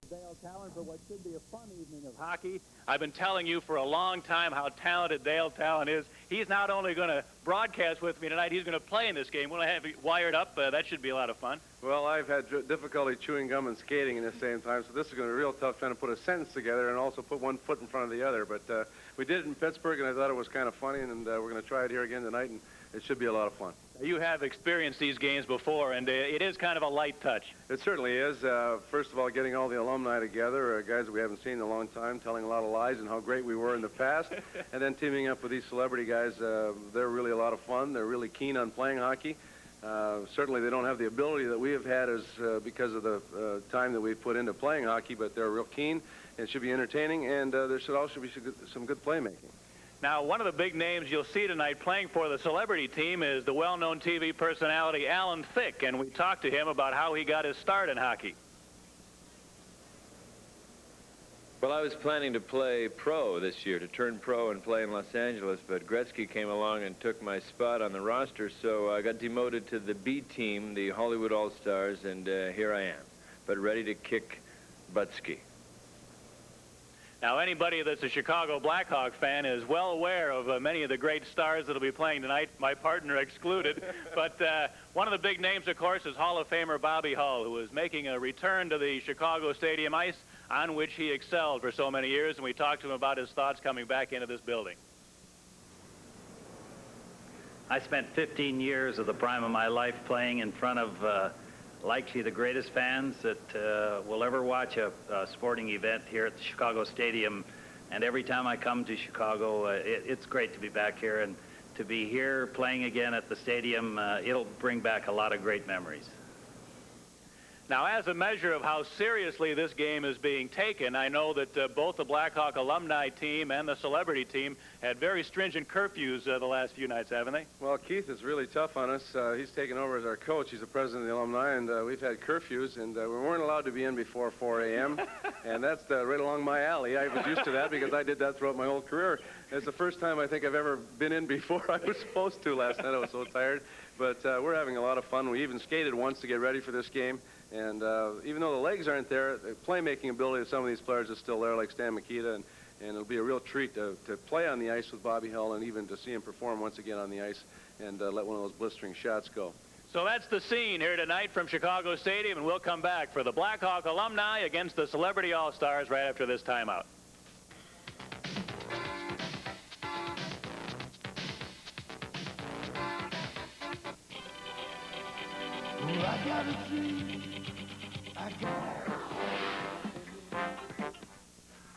Dale Talon for what should be a fun evening of hockey. I've been telling you for a long time how talented Dale Talon is. He's not only going to broadcast with me tonight, he's going to play in this game. We'll have it wired up. That should be a lot of fun. Well, I've had difficulty chewing gum and skating at the same time, so this is going to be real tough trying to put a sentence together and also put one foot in front of the other. But we did it in Pittsburgh, and I thought it was kind of funny, and we're going to try it here again tonight, and it should be a lot of fun. You have experienced these games before, and it is kind of a light touch. It certainly is. First of all, getting all the alumni together, guys that we haven't seen in a long time, telling a lot of lies and how great we were in the past, and then teaming up with these celebrity guys. They're really a lot of fun. They're really keen on playing hockey. Certainly they don't have the ability that we have had because of the time that we've put into playing hockey, but they're real keen, and it should be entertaining, and there should also be some good playmaking. Now, one of the big names you'll see tonight playing for the celebrity team is the well-known TV personality Alan Thicke, and we talked to him about how he got his start in hockey. Well, I was planning to play pro this year, to turn pro and play in Los Angeles, but Gretzky came along and took my spot on the roster, so I got demoted to the B team, the Hollywood All-Stars, and here I am, but ready to kick Butsky. Now, anybody that's a Chicago Blackhawk fan is well aware of many of the great stars that will be playing tonight, my partner excluded. But one of the big names, of course, is Hall of Famer Bobby Hull, who is making a return to the Chicago Stadium ice, on which he excelled for so many years, and we talked to him about his thoughts coming back into this building. I spent 15 years of the prime of my life playing in front of likely the greatest fans that will ever watch a sporting event here at the Chicago Stadium. And every time I come to Chicago, it's great to be back here, and to be here playing again at the stadium, it'll bring back a lot of great memories. Now, as a measure of how seriously this game is being taken, I know that both the Blackhawk alumni team and the celebrity team had very stringent curfews the last few nights, haven't they? Well, Keith is really tough on us. He's taken over as our coach. He's the president of the alumni, and we've had curfews, and we weren't allowed to be in before 4 a.m., and that's right along my alley. I was used to that because I did that throughout my whole career. It's the first time I think I've ever been in before I was supposed to last night. I was so tired, but we're having a lot of fun. We even skated once to get ready for this game. And even though the legs aren't there, the playmaking ability of some of these players is still there, like Stan Mikita, and it'll be a real treat to play on the ice with Bobby Hull, and even to see him perform once again on the ice and let one of those blistering shots go. So that's the scene here tonight from Chicago Stadium, and we'll come back for the Blackhawk alumni against the Celebrity All-Stars right after this timeout. I got a dream.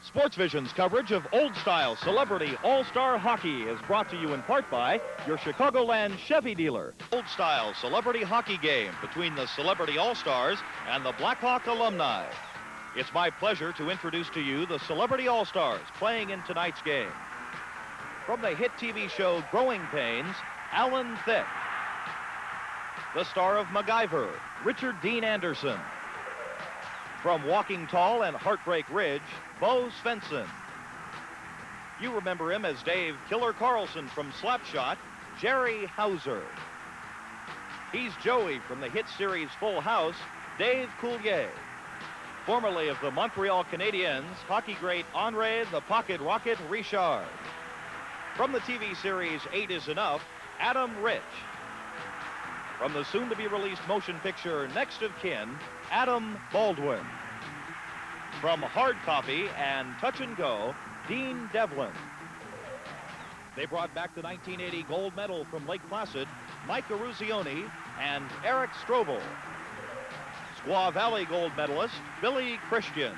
Sports Vision's coverage of old-style Celebrity All-Star Hockey is brought to you in part by your Chicagoland Chevy dealer. Old-style Celebrity Hockey game between the Celebrity All-Stars and the Blackhawk alumni. It's my pleasure to introduce to you the Celebrity All-Stars playing in tonight's game. From the hit TV show Growing Pains, Alan Thicke. The star of MacGyver, Richard Dean Anderson. From Walking Tall and Heartbreak Ridge, Bo Svensson. You remember him as Dave Killer Carlson from Slapshot, Jerry Hauser. He's Joey from the hit series Full House, Dave Coulier. Formerly of the Montreal Canadiens, hockey great Henri the Pocket Rocket Richard. From the TV series 8 is Enough, Adam Rich. From the soon-to-be-released motion picture Next of Kin, Adam Baldwin. From Hard Copy and Touch and Go, Dean Devlin. They brought back the 1980 gold medal from Lake Placid, Mike Eruzione and Eric Strobel. Squaw Valley gold medalist, Billy Christian.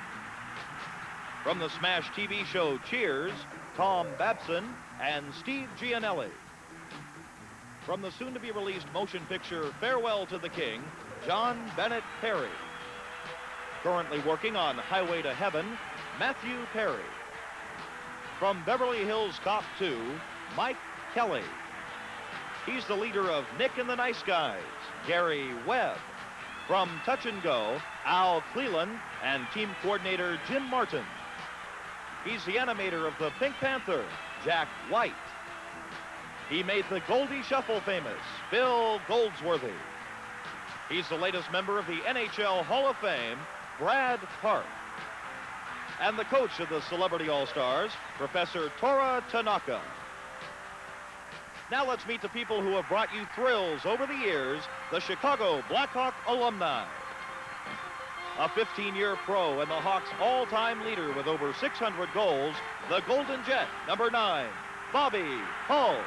From the smash TV show Cheers, Tom Babson and Steve Gianelli. From the soon-to-be-released motion picture Farewell to the King, John Bennett Perry. Currently working on Highway to Heaven, Matthew Perry. From Beverly Hills Cop 2, Mike Kelly. He's the leader of Nick and the Nice Guys, Gary Webb. From Touch and Go, Al Cleland and team coordinator Jim Martin. He's the animator of the Pink Panther, Jack White. He made the Goldie Shuffle famous, Bill Goldsworthy. He's the latest member of the NHL Hall of Fame, Brad Park. and the coach of the Celebrity All-Stars, Professor Tora Tanaka. Now let's meet the people who have brought you thrills over the years, the Chicago Blackhawk alumni. A 15-year pro and the Hawks' all-time leader with over 600 goals, the Golden Jet, number 9, Bobby Hull.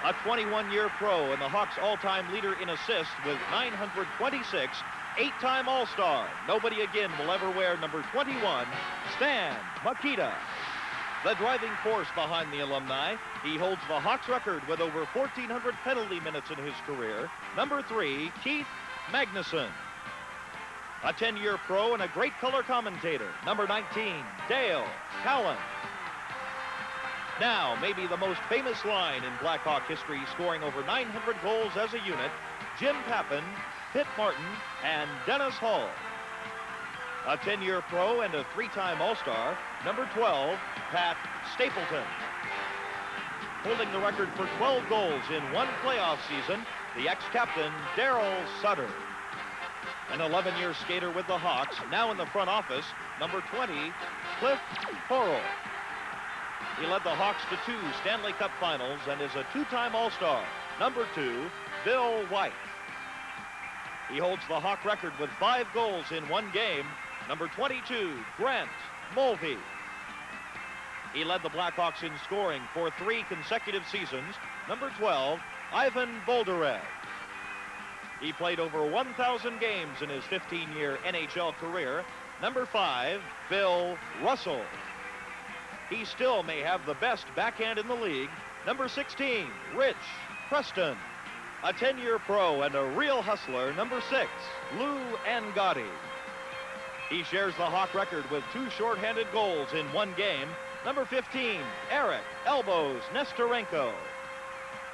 A 21-year pro and the Hawks' all-time leader in assists with 926, 8-time All-Star. Nobody again will ever wear number 21, Stan Mikita. The driving force behind the alumni, he holds the Hawks record with over 1,400 penalty minutes in his career, number 3, Keith Magnuson. A 10-year pro and a great color commentator, number 19, Dale Callan. Now, maybe the most famous line in Blackhawk history, scoring over 900 goals as a unit, Jim Pappin, Pitt Martin, and Dennis Hull. A 10-year pro and a 3-time All-Star, number 12, Pat Stapleton. Holding the record for 12 goals in one playoff season, the ex-captain, Darryl Sutter. An 11-year skater with the Hawks, now in the front office, number 20, Cliff Horrell. He led the Hawks to 2 Stanley Cup finals and is a 2-time All-Star, number 2, Bill White. He holds the Hawk record with 5 goals in one game, number 22, Grant Mulvey. He led the Blackhawks in scoring for 3 consecutive seasons, number 12, Ivan Boldarev. He played over 1,000 games in his 15-year NHL career, number 5, Bill Russell. He still may have the best backhand in the league, number 16, Rich Preston. A 10-year pro and a real hustler, number 6, Lou Angotti. He shares the Hawk record with 2 shorthanded goals in one game, number 15, Eric Elbows Nestorenko.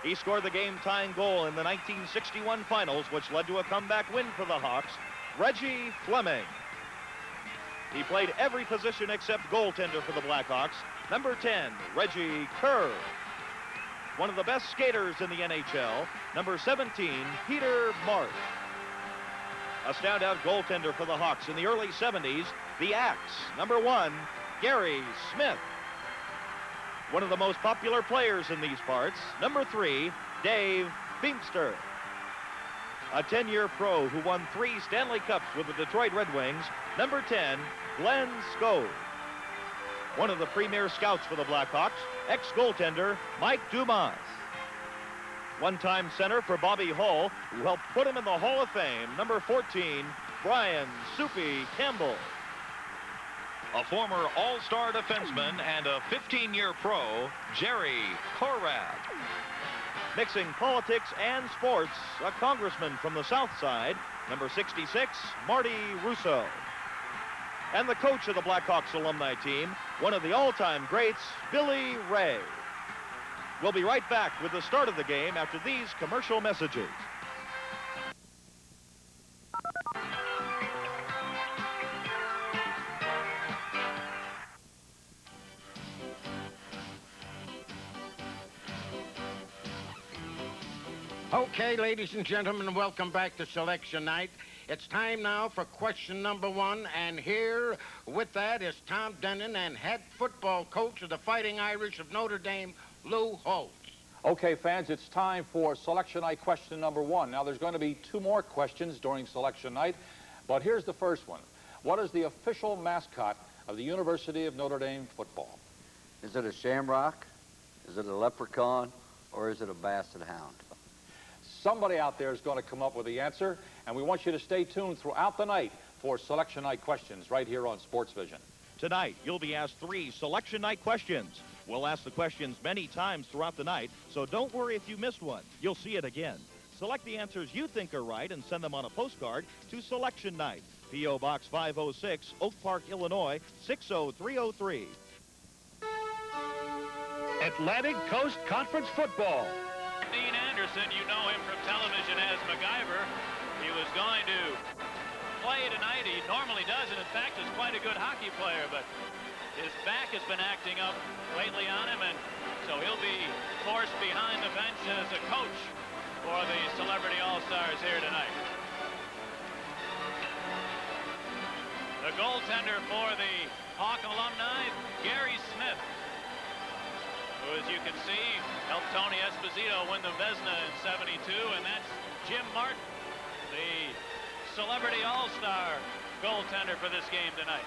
He scored the game-tying goal in the 1961 finals, which led to a comeback win for the Hawks, Reggie Fleming. He played every position except goaltender for the Blackhawks, number 10, Reggie Kerr. One of the best skaters in the NHL, number 17, Peter Marsh. A standout goaltender for the Hawks in the early 70s, the Axe, number 1, Gary Smith. One of the most popular players in these parts, number 3, Dave Beamster. A 10-year pro who won 3 Stanley Cups with the Detroit Red Wings, number 10, Glenn Skov. One of the premier scouts for the Blackhawks, ex-goaltender Mike Dumas. One-time center for Bobby Hull, who helped put him in the Hall of Fame, number 14, Brian Soupy Campbell. A former all-star defenseman and a 15-year pro, Jerry Korab. Mixing politics and sports, a congressman from the South Side, number 66, Marty Russo. And the coach of the Blackhawks alumni team, one of the all-time greats, Billy Ray. We'll be right back with the start of the game after these commercial messages. Okay, ladies and gentlemen, welcome back to Selection Night. It's time now for question number 1, and here with that is Tom Denon and head football coach of the Fighting Irish of Notre Dame, Lou Holtz. Okay, fans, it's time for Selection Night question number 1. Now, there's going to be 2 more questions during Selection Night, but here's the first one. What is the official mascot of the University of Notre Dame football? Is it a shamrock? Is it a leprechaun? Or is it a basset hound? Somebody out there is going to come up with the answer, and we want you to stay tuned throughout the night for Selection Night questions right here on Sports Vision. Tonight, you'll be asked 3 Selection Night questions. We'll ask the questions many times throughout the night, so don't worry if you missed one. You'll see it again. Select the answers you think are right and send them on a postcard to Selection Night, P.O. Box 506, Oak Park, Illinois, 60303. Atlantic Coast Conference Football. Dean Anderson, you know him from television as MacGyver. He was going to play tonight. He normally does, and in fact is quite a good hockey player, but his back has been acting up lately on him, and so he'll be forced behind the bench as a coach for the Celebrity All-Stars here tonight. The goaltender for the Hawk alumni, Gary Smith, who, as you can see, helped Tony Esposito win the Vezina in '72, and that's Jim Martin, the celebrity all-star goaltender for this game tonight.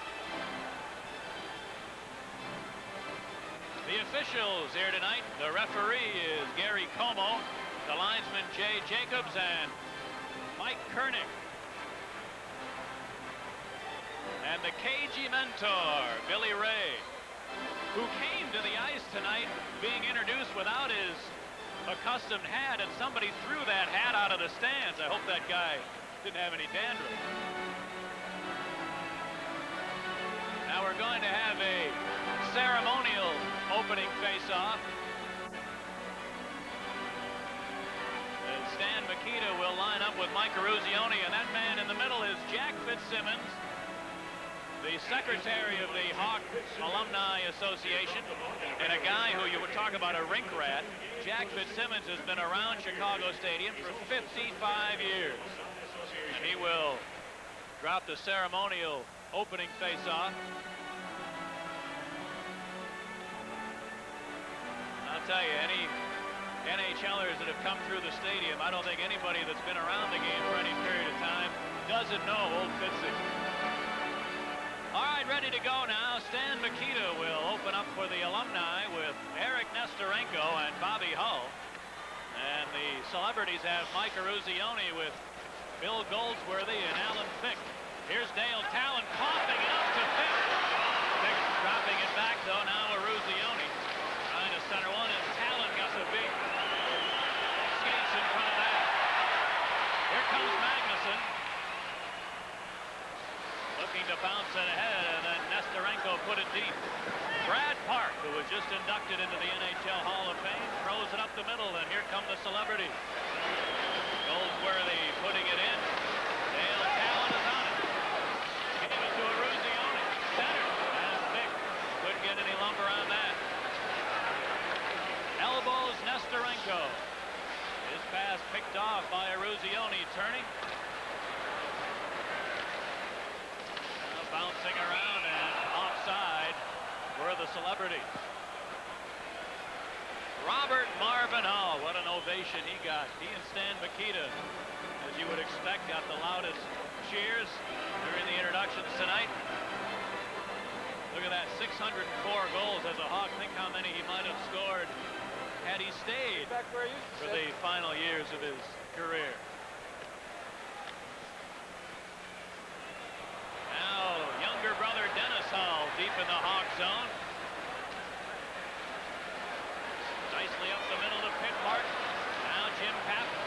The officials here tonight, the referee is Gary Como, the linesman Jay Jacobs, and Mike Kernick. And the cagey mentor, Billy Ray, who came to the ice tonight being introduced without his accustomed hat, and somebody threw that hat out of the stands. I hope that guy didn't have any dandruff. Now we're going to have a ceremonial opening face-off. Stan Mikita will line up with Mike Eruzione, and that man in the middle is Jack Fitzsimmons, the secretary of the Hawk Alumni Association, and a guy who you would talk about a rink rat. Jack Fitzsimmons has been around Chicago Stadium for 55 years, and he will drop the ceremonial opening face-off. I'll tell you, any NHLers that have come through the stadium, I don't think anybody that's been around the game for any period of time doesn't know old Fitzy. All right, ready to go now. Stan Mikita will open up for the alumni with Eric Nestorenko and Bobby Hull. And the celebrities have Mike Eruzione with Bill Goldsworthy and Alan Fick. Here's Dale Talon coughing it up to Fick. Fick dropping it back, though. Now Eruzione trying to center one, and Talon got the big skates in front of that. Here comes Magnuson, looking to bounce it ahead, and then Nestorenko put it deep. Brad Park, who was just inducted into the NHL Hall of Fame, throws it up the middle, and here come the celebrities. Goldsworthy putting it in. Dale Talon is on it. Gave it to Eruzione. Center. And Fick couldn't get any lumber on that. Elbows Nestorenko. His pass picked off by Eruzione, turning. Bouncing around and offside were the celebrities. Robert Marvin Hull, what an ovation he got. He and Stan Mikita, as you would expect, got the loudest cheers during the introductions tonight. Look at that, 604 goals as a Hawk. Think how many he might have scored had he stayed for the final years of his career. Now, younger brother Dennis Hull deep in the Hawk zone. Nicely up the middle to Pitt Martin. Now Jim Pappen.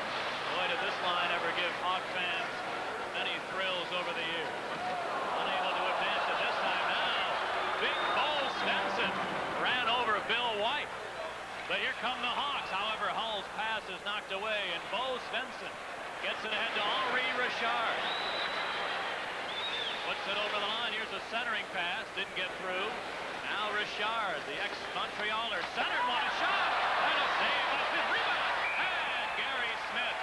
Boy, did this line ever give Hawk fans many thrills over the years. Unable to advance at this time now. Big Bo Svensson ran over Bill White. But here come the Hawks. However, Hull's pass is knocked away, and Bo Svensson gets it ahead to Henri Richard. Puts it over the line. Here's a centering pass. Didn't get through. Now Richard, the ex-Montrealer, centered one. A shot. And a save by Smith. Rebound. And Gary Smith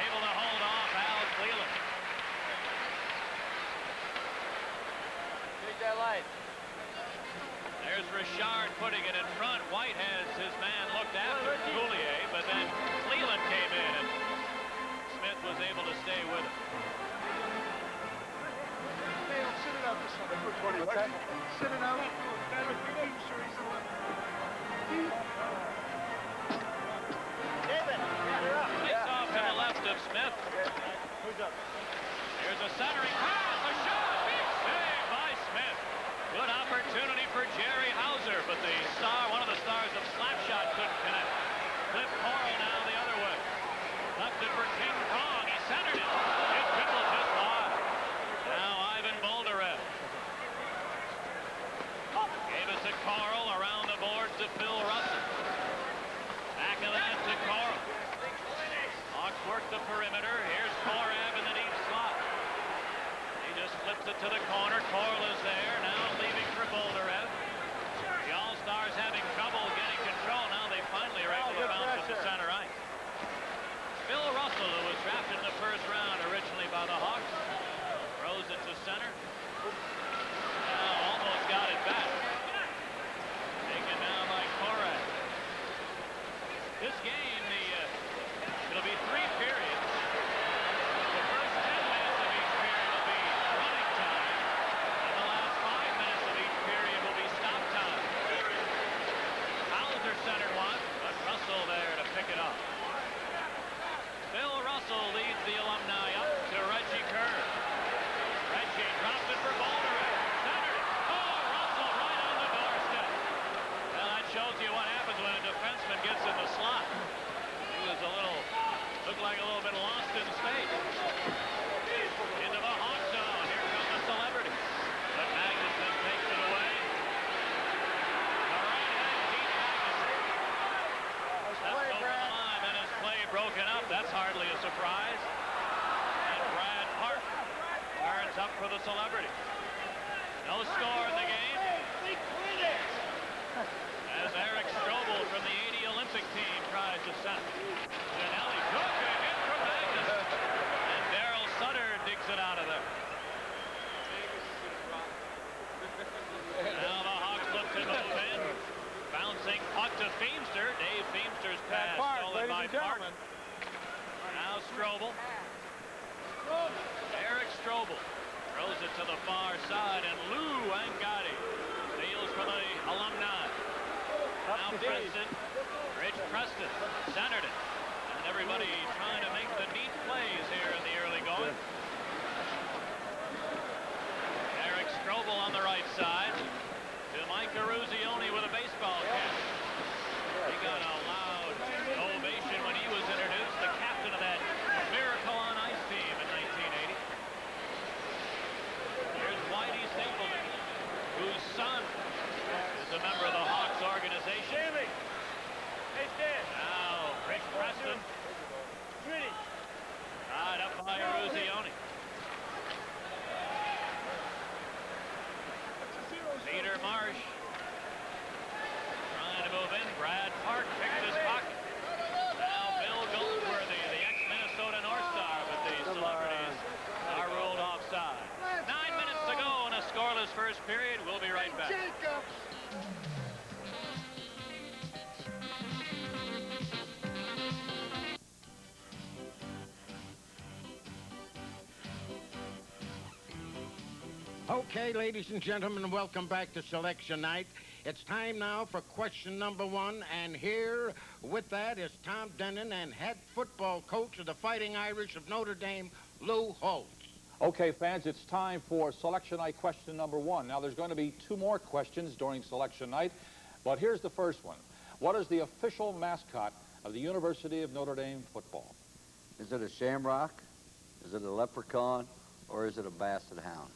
able to hold off Al Cleland. Take that light. There's Richard putting it in front. White has his man looked after Coulier, but then Cleland came in, and Smith was able to stay with him. Sit it out this one. What's that? Sit it out. David, you're up. Face off to the left of Smith. Who's up? Here's a centering pass. A shot. Big save by Smith. Good opportunity for Jerry Hauser, but the star, one of the stars of Slapshot, couldn't connect. Cliff Coral now the other way. Left it for King Kong. He centered it. It dribbled just wide. Now Ivan Boldarev. Gave it to Coral, around the boards to Phil Russell. Back of that to Coral. Hawks work the perimeter. Here's Korab in the deep slot. He just flips it to the corner. Coral is there. Now leaving for Boldarev. The All-Stars having trouble getting control. Now they finally are able to bounce it to center ice. Phil Russell, who was drafted in the first round originally by the Hawks, throws it to center. Looked like a little bit lost in space. Into the Hawk zone. Here come the celebrities. But Magnuson takes it away. The right-hand Pete Magnuson. Steps over the line, then his play broken up. That's hardly a surprise. And Brad Park turns up for the celebrity. No score in the game. As Eric Strobel from the 80 Olympic team tries to center. Janelli took a hit from Magnuson. And Darryl Sutter digs it out of there. Now the Hawks look to move in. Bouncing puck to Feemster. Dave Feemster's pass stolen by Park. Now Strobel. Eric Strobel throws it to the far side, and Lou Angadi steals for the Alumni. Now Preston, Rich Preston, centered it. And everybody trying to make the neat plays here in the early going. Eric Strobel on the right side to Mike Eruzione with a baseball cap. He got a loud ovation when he was introduced, the captain of that Miracle on Ice team in 1980. Here's Whitey Stapleton, whose son is a member of the Hawks organization. Now, Rick Preston. Tied up by Eruzione. Peter Marsh trying to move in. Brad Park picks his pocket. Now Bill Goldsworthy, the ex-Minnesota North Star, but the celebrities are ruled offside. 9 minutes to go in a scoreless first period. We'll be right back. Okay, ladies and gentlemen, welcome back to Selection Night. It's time now for question number one, and here with that is Tom Denon and head football coach of the Fighting Irish of Notre Dame, Lou Holtz. Okay, fans, it's time for Selection Night question number one. Now, there's going to be two more questions during Selection Night, but here's the first one. What is the official mascot of the University of Notre Dame football? Is it a shamrock? Is it a leprechaun? Or is it a basset hound?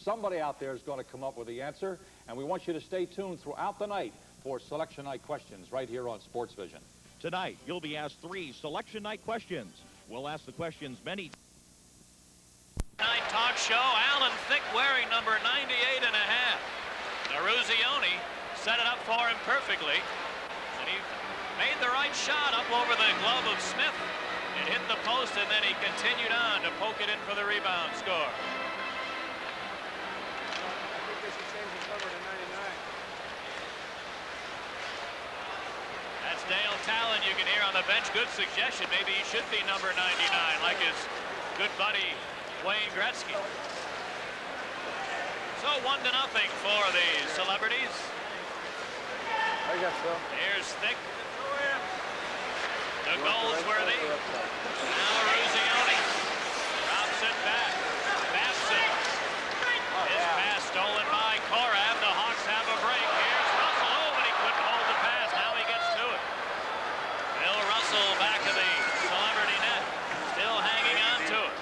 Somebody out there is going to come up with the answer, and we want you to stay tuned throughout the night for Selection Night questions right here on Sports Vision. Tonight, you'll be asked 3 Selection Night questions. We'll ask the questions many Night talk show. Alan Thicke wearing number 98 and a half. Eruzione set it up for him perfectly, and he made the right shot up over the glove of Smith. It hit the post, and then he continued on to poke it in for the rebound score. That's Dale Talon you can hear on the bench. Good suggestion. Maybe he should be number 99 like his good buddy Wayne Gretzky. So 1-0 for the celebrities. I guess so. Here's Thicke. To Goldsworthy. Now Eruzione drops it back. Babson. His pass stolen by Korab. The Hawks have a break. Here's Russell. Oh, but he couldn't hold the pass. Now he gets to it. Bill Russell back of the celebrity net. Still hanging on to it.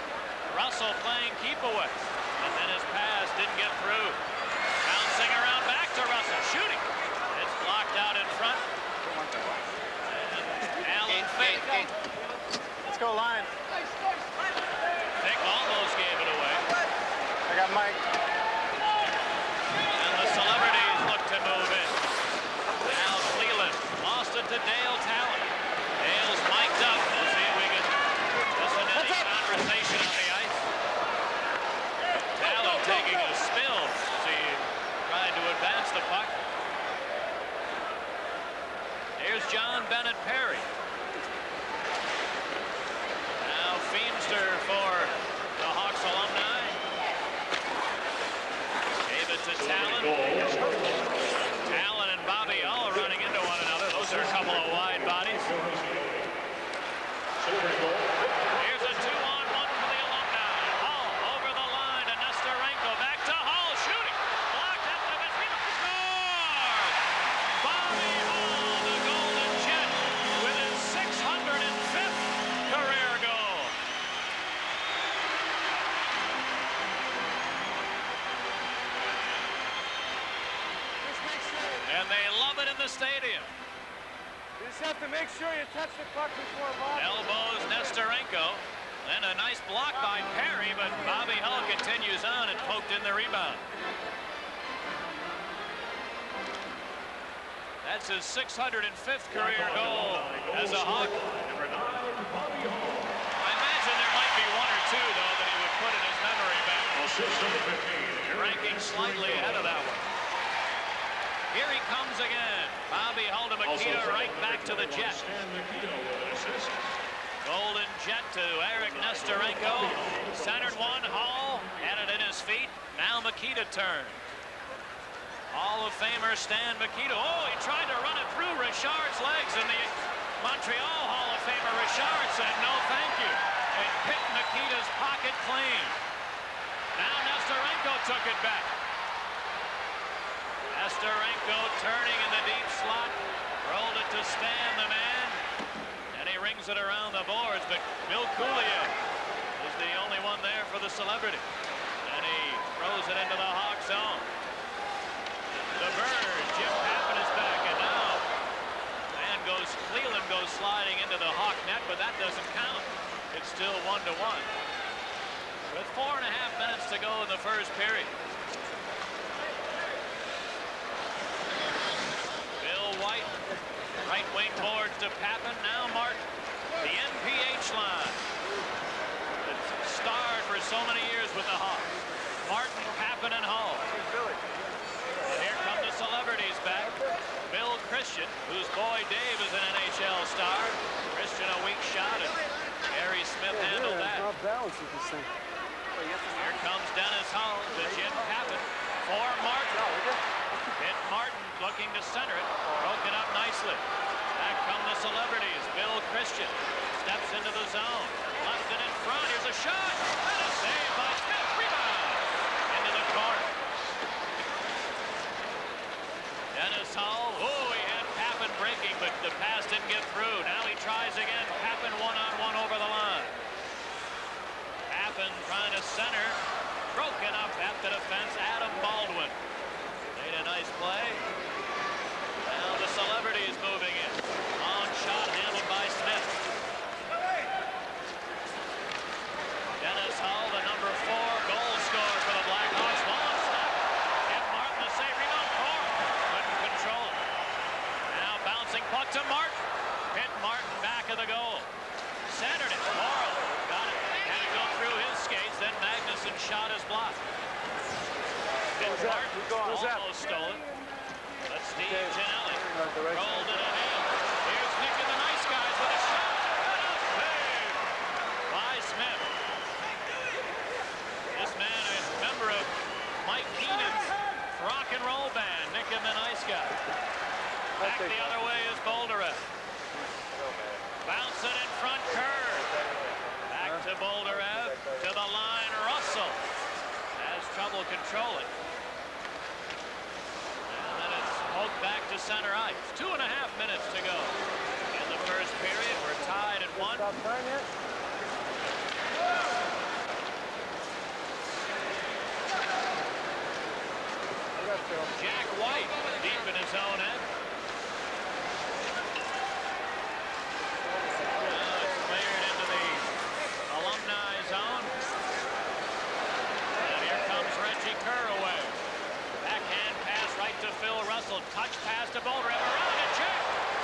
Russell playing keep away. And then his pass didn't get through. Bouncing around back to Russell. Shooting. It's blocked out in front. And Alan Thicke. Let's go, Lion. Thicke almost gave it away. I got Mike. And the celebrities look to move in. Now Cleland lost it to Dale Talon. Dale's mic'd up. We'll see if we can listen to any conversation on the ice. Talon taking a spill as he tried to advance the puck. Here's John Bennett Perry. Now Feemster for the Hawks alumni. Gave it to Talon. Talon and Bobby all running into one another. Those are a couple of wide bodies. Here's a 2-on-1 for the alumni. Hall over the line to Nestorenko. Back to Hall. Shooting. Blocked at the midfield. Scores! Bobby Hall, the Golden Jet, with his it in the stadium. You just have to make sure you touch the puck before Bobby. Elbows Nestorenko. Then a nice block by Perry, but Bobby Hull continues on and poked in the rebound. That's his 605th career goal as a Hawk. I imagine there might be one or two, though, that he would put in his memory bank. Ranking slightly ahead of that one. Here he comes again. Bobby Hull to Mikita, right back to the Jet. Golden Jet to Eric Nestorenko. Centered one, Hall had it in his feet. Now Mikita turn. Hall of Famer Stan Mikita. Oh, he tried to run it through Richard's legs, and the Montreal Hall of Famer Richard said no thank you and hit Mikita's pocket clean. Now Nestorenko took it back. Nestorenko turning in the deep slot, rolled it to Stan the man, and he rings it around the boards, but Bill Coolio is the only one there for the celebrity, and he throws it into the Hawk zone. The bird, Jim Pappen is back, and now Cleveland goes sliding into the Hawk net, but that doesn't count. It's still 1-1. With 4.5 minutes to go in the first period. Bill White, right wing boards to Pappen, now Martin. The NPH line. It's starred for so many years with the Hawks. Martin, Pappen, and Hull. Here come the celebrities back. Bill Christian, whose boy Dave is an NHL star. Christian a weak shot, and Gary Smith handled that. Here comes Dennis Hull to Jim Pappen for Martin. Hit Martin looking to center it. Broke it up nicely. Back come the celebrities. Bill Christian steps into the zone. Left it in front. Here's a shot. And a save by Smith. Rebound. Into the corner. Dennis Hull, oh, he had Pappen breaking, but the pass didn't get through. Now he tries again. Pappen one-on-one over the line. Pappen trying to center. Broken up at the defense. Adam Baldwin made a nice play. Now the celebrities moving in. Long shot handled by Smith. Dennis Hull, the number 4 goal scorer for the Blackhawks. Long snap. Get Martin the save. Rebound. Couldn't control it. Now bouncing puck to Martin. Hit Martin back of the goal. Centered it. Morrill got it. Had to go through his skates. Then Magnuson shot his block. Hit Martin. Almost stole it. But Steve Giannelli rolled it in. Here's Nick and the nice guys with a shot. And a save by Smith. This man is a member of Mike Keenan's rock and roll band, Nick and the Nice Guy. Back the other way is Bolderev. Bounce it in front, curve. Back to Bolderev. To the line, Russell. Has trouble controlling. And then it's poked back to center ice. 2.5 minutes to go in the first period. We're tied at 1. Jack White deep in his own end. Now it's cleared into the Alumni zone. And here comes Reggie Kerr away. Backhand pass right to Phil Russell. Touch pass to Bolderev. Around it, check.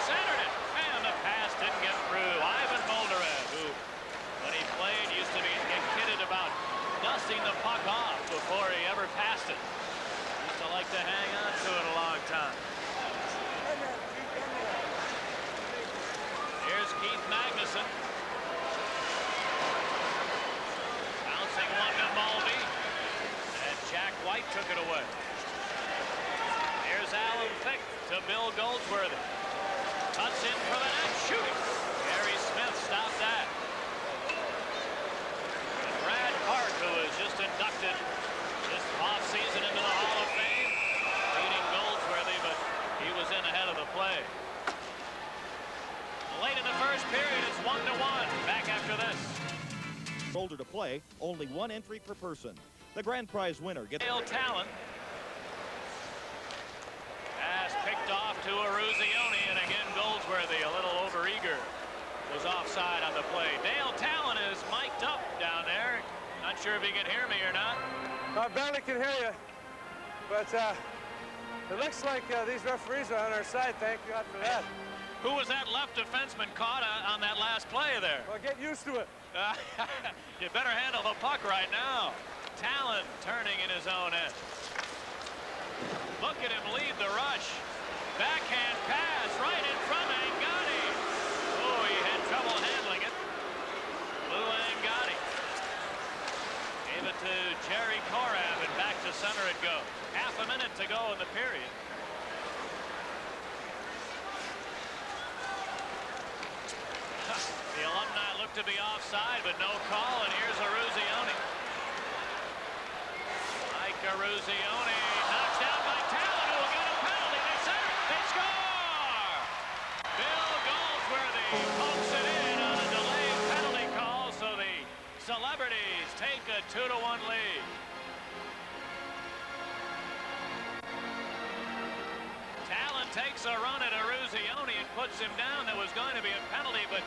Centered it. And the pass didn't get through. Ivan Bolderev, who, when he played, used to get kidded about dusting the puck off before he ever passed it. Used to like to hang on to it a long time. Here's Keith Magnuson. Bouncing one to Mulvey. And Jack White took it away. Here's Alan Thicke to Bill Goldsworthy. Cuts in for the net, shooting. Gary Smith stopped that. And Brad Park, who was just inducted this offseason into the Hall of Fame, beating Goldsworthy, but he was in ahead of the play. Late in the first period, it's 1-1. Back after this. Shoulder to play, only 1 entry per person. The grand prize winner gets talent. Pass picked off to to Eruzione, and again Goldsworthy, a little overeager, was offside on the play. Dale Talon is mic'd up down there. Not sure if he can hear me or not. I barely can hear you, but it looks like these referees are on our side. Thank God for that. Who was that left defenseman caught on that last play there? Well, get used to it. You better handle the puck right now. Talon turning in his own end. Look at him lead the rush. Backhand pass right in front of Angotti. Oh, he had trouble handling it. Lou Angotti gave it to Jerry Korab, and back to center it goes. Half a minute to go in the period. The Alumni look to be offside, but no call, and here's Eruzione. Mike Eruzione knocks down by Talon, who will get a penalty. They center, they score! Bill Goldsworthy pokes it in on a delayed penalty call, so the Celebrities take a 2-1 lead. Talon takes a run at Eruzione and puts him down. There was going to be a penalty, but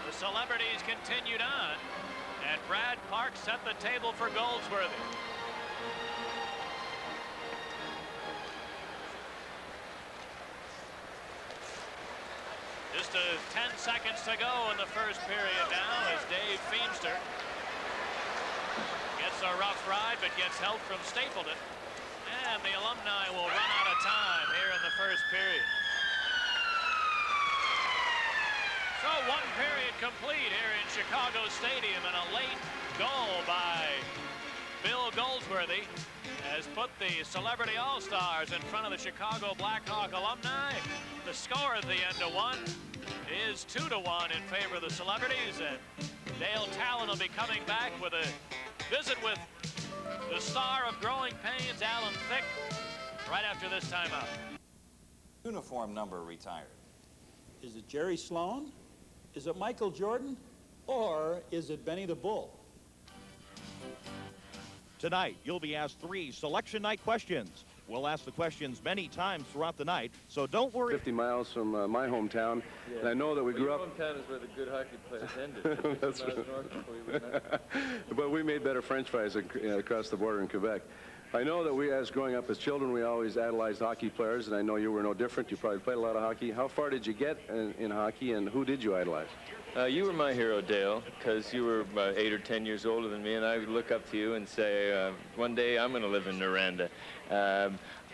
the Celebrities continued on, and Brad Park set the table for Goldsworthy. Just 10 seconds to go in the first period now as Dave Feemster gets a rough ride but gets help from Stapleton. And the Alumni will run out of time here in the first period. So one period complete here in Chicago Stadium, and a late goal by Bill Goldsworthy has put the Celebrity All-Stars in front of the Chicago Blackhawk Alumni. The score at the end of one is 2-1 in favor of the Celebrities, and Dale Talon will be coming back with a visit with the star of Growing Pains, Alan Thicke, right after this timeout. Uniform number retired. Is it Jerry Sloan? Is it Michael Jordan? Or is it Benny the Bull? Tonight, you'll be asked 3 selection night questions. We'll ask the questions many times throughout the night, so don't worry. 50 miles from my hometown, Yeah. and I know that we grew up. Your hometown is where the good hockey players ended. That's right. But we made better French fries across the border in Quebec. I know that we, as growing up as children, we always idolized hockey players, and I know you were no different. You probably played a lot of hockey. How far did you get in hockey, and who did you idolize? You were my hero, Dale, because you were about 8 or 10 years older than me, and I would look up to you and say, one day I'm going to live in Noranda.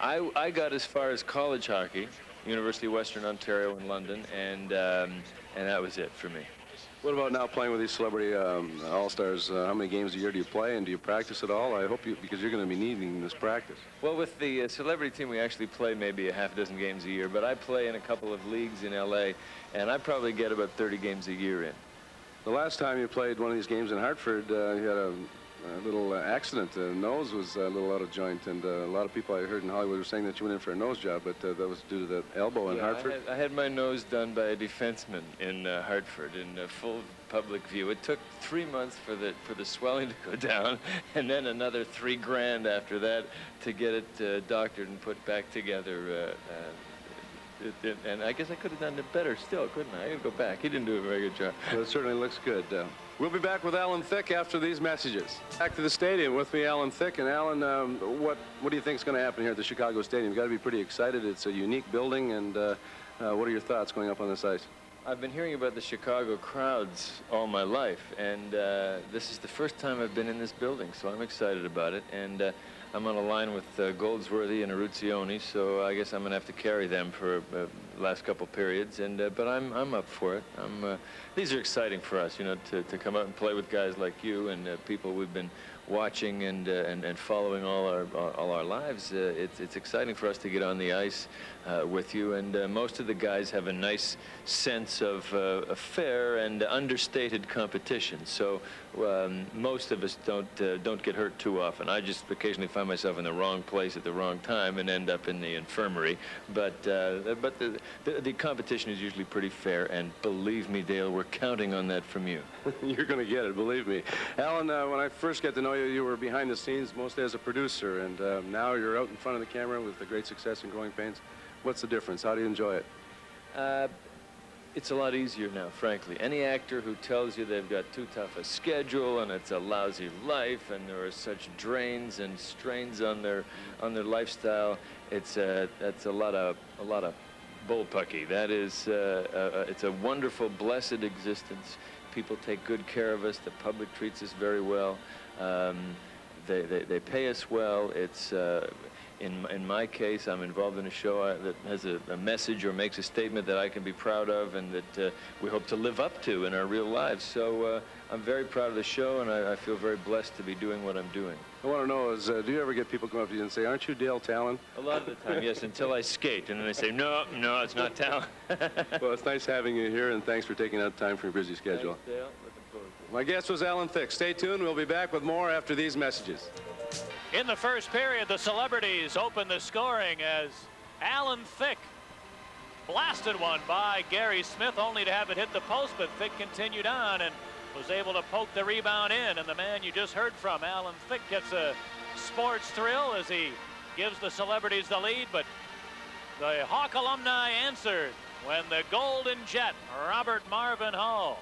I got as far as college hockey, University of Western Ontario in London, and that was it for me. What about now playing with these celebrity all-stars? How many games a year do you play, and do you practice at all? I hope you, because you're going to be needing this practice. Well, with the celebrity team, we actually play maybe a half dozen games a year, but I play in a couple of leagues in L.A., and I probably get about 30 games a year in. The last time you played one of these games in Hartford, you had a little accident. The nose was a little out of joint, and a lot of people I heard in Hollywood were saying that you went in for a nose job, but that was due to that elbow in Hartford. I had my nose done by a defenseman in Hartford in full public view. It took 3 months for the swelling to go down, and then another $3,000 after that to get it doctored and put back together. And I guess I could have done it better still, couldn't I? I could go back. He didn't do a very good job. Well, it certainly looks good. We'll be back with Alan Thicke after these messages. Back to the stadium with me, Alan Thicke. And Alan, what do you think is going to happen here at the Chicago Stadium? You've got to be pretty excited. It's a unique building, and what are your thoughts going up on this ice? I've been hearing about the Chicago crowds all my life, and this is the first time I've been in this building, so I'm excited about it. And I'm on a line with Goldsworthy and Eruzione, so I guess I'm going to have to carry them for the last couple periods. And but I'm up for it. These are exciting for us, you know, to come out and play with guys like you and people we've been watching and following all our lives. It's exciting for us to get on the ice with you, and most of the guys have a nice sense of a fair and understated competition. So most of us don't get hurt too often. I just occasionally find myself in the wrong place at the wrong time and end up in the infirmary. But the competition is usually pretty fair, and believe me, Dale, we're counting on that from you. You're going to get it, believe me. Alan, when I first got to know you, you were behind the scenes mostly as a producer, and now you're out in front of the camera with the great success in Growing Pains. What's the difference? How do you enjoy it? It's a lot easier now, frankly. Any actor who tells you they've got too tough a schedule and it's a lousy life and there are such drains and strains on their lifestyle, that's a lot of bullpucky. That is, it's a wonderful, blessed existence. People take good care of us. The public treats us very well. They pay us well. It's in my case, I'm involved in a show that has a message or makes a statement that I can be proud of and that we hope to live up to in our real lives. So I'm very proud of the show, and I feel very blessed to be doing what I'm doing. I want to know is, do you ever get people come up to you and say, "Aren't you Dale Talon?" A lot of the time, yes, until I skate, and then they say, no, it's not Talon. Well, it's nice having you here, and thanks for taking out time from your busy schedule. Thanks, Dale. Looking forward to it. My guest was Alan Thicke. Stay tuned. We'll be back with more after these messages. In the first period, the celebrities opened the scoring as Alan Thicke blasted one by Gary Smith, only to have it hit the post, but Thicke continued on and was able to poke the rebound in. And the man you just heard from, Alan Thicke, gets a sports thrill as he gives the celebrities the lead. But the Hawk alumni answered when the Golden Jet, Robert Marvin Hull,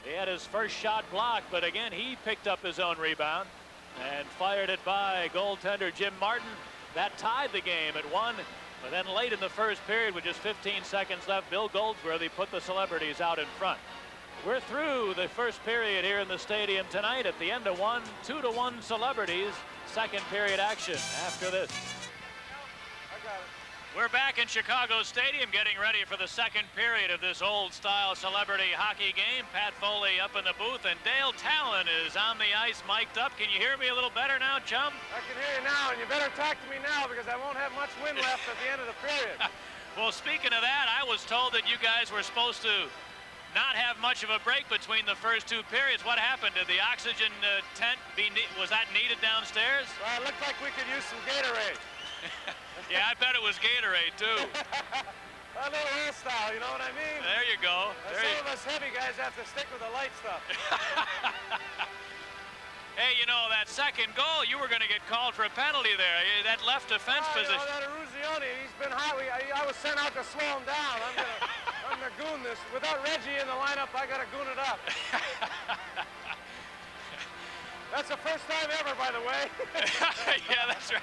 he had his first shot blocked, but again, he picked up his own rebound and fired it by goaltender Jim Martin. That tied the game at 1. But then late in the first period, with just 15 seconds left, Bill Goldsworthy put the celebrities out in front. We're through the first period here in the stadium tonight. At the end of 1, 2-1 celebrities. Second period action after this. We're back in Chicago Stadium getting ready for the second period of this old-style celebrity hockey game. Pat Foley up in the booth, and Dale Talon is on the ice, mic'd up. Can you hear me a little better now, chum? I can hear you now, and you better talk to me now because I won't have much wind left at the end of the period. Well, speaking of that, I was told that you guys were supposed to not have much of a break between the first two periods. What happened? Did the oxygen tent, was that needed downstairs? Well, it looked like we could use some Gatorade. Yeah, I bet it was Gatorade, too. A little hairstyle, you know what I mean? There you go. Some of us heavy guys have to stick with the light stuff. Hey, you know, that second goal, you were going to get called for a penalty there. That left defense position. You know, that Aruzione, he's been hot. I was sent out to slow him down. I'm gonna goon this. Without Reggie in the lineup, I got to goon it up. That's the first time ever, by the way. Yeah, that's right.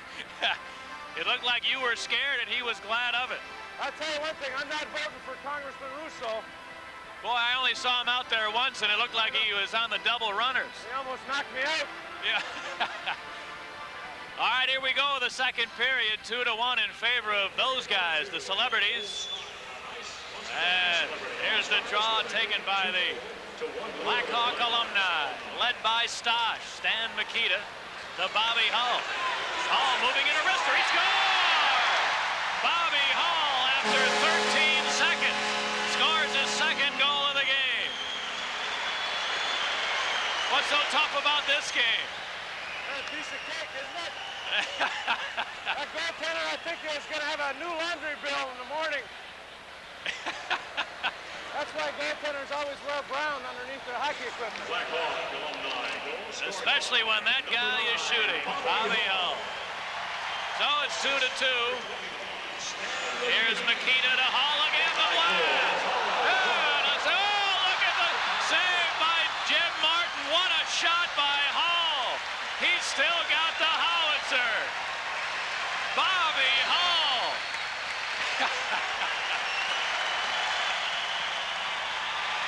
It looked like you were scared, and he was glad of it. I'll tell you one thing, I'm not voting for Congressman Russo. Boy, I only saw him out there once, and it looked like he was on the double runners. He almost knocked me out. Yeah. All right, here we go, the second period, 2-1 in favor of those guys, the celebrities. And here's the draw taken by the Blackhawk alumni, led by Stosh, Stan Mikita, to Bobby Hull. Hull moving in a wrister, he scores! Bobby Hull, after 13 seconds, scores his second goal of the game. What's so tough about this game? That's a piece of cake, isn't it? That goaltender, I think, is going to have a new laundry bill in the morning. That's why goaltenders always wear brown underneath their hockey equipment. Especially when that guy is shooting, Bobby Hull. So it's 2-2. Here's Mikita to Hull again, the blast. Look at the save by Jim Martin. What a shot by Hull. He's still got the howitzer. Bobby Hull.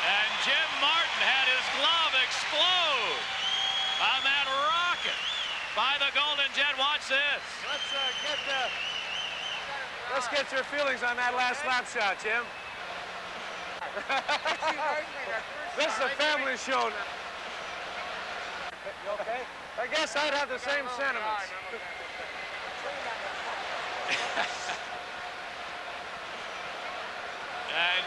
And Jim Martin had his glove explode on that rocket by the Golden Jet. Watch this. Let's get your feelings on that last lap shot, Jim. This is a family show now. You okay? I guess I'd have the same sentiments. And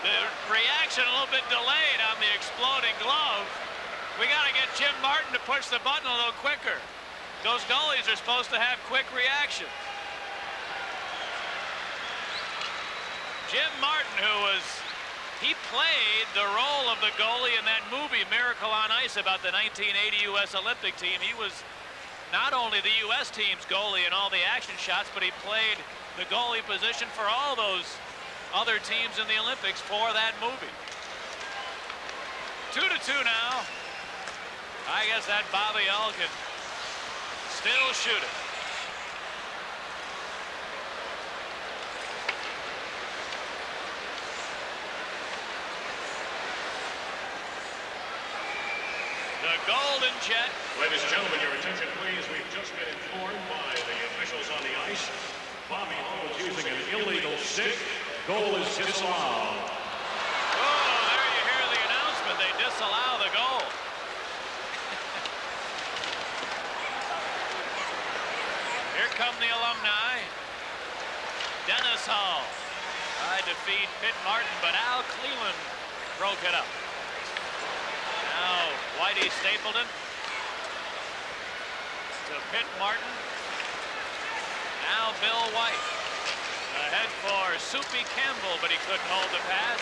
the reaction a little bit delayed on the exploding glove. We got to get Jim Martin to push the button a little quicker. Those goalies are supposed to have quick reactions. Jim Martin, he played the role of the goalie in that movie, Miracle on Ice, about the 1980 U.S. Olympic team. He was not only the U.S. team's goalie in all the action shots, but he played the goalie position for all those other teams in the Olympics for that movie. 2-2 now. I guess that Bobby L can still shoot it. The Golden Jet. Ladies and gentlemen, your attention please. We've just been informed by the officials on the ice. Bobby Hall is using an illegal stick. Goal is disallowed. Oh, there you hear the announcement. They disallow the goal. Here come the Alumni. Dennis Hall tried to feed Pitt Martin, but Al Cleland broke it up. Now Whitey Stapleton to Pitt Martin. Now Bill White. Ahead for Soupy Campbell, but he couldn't hold the pass.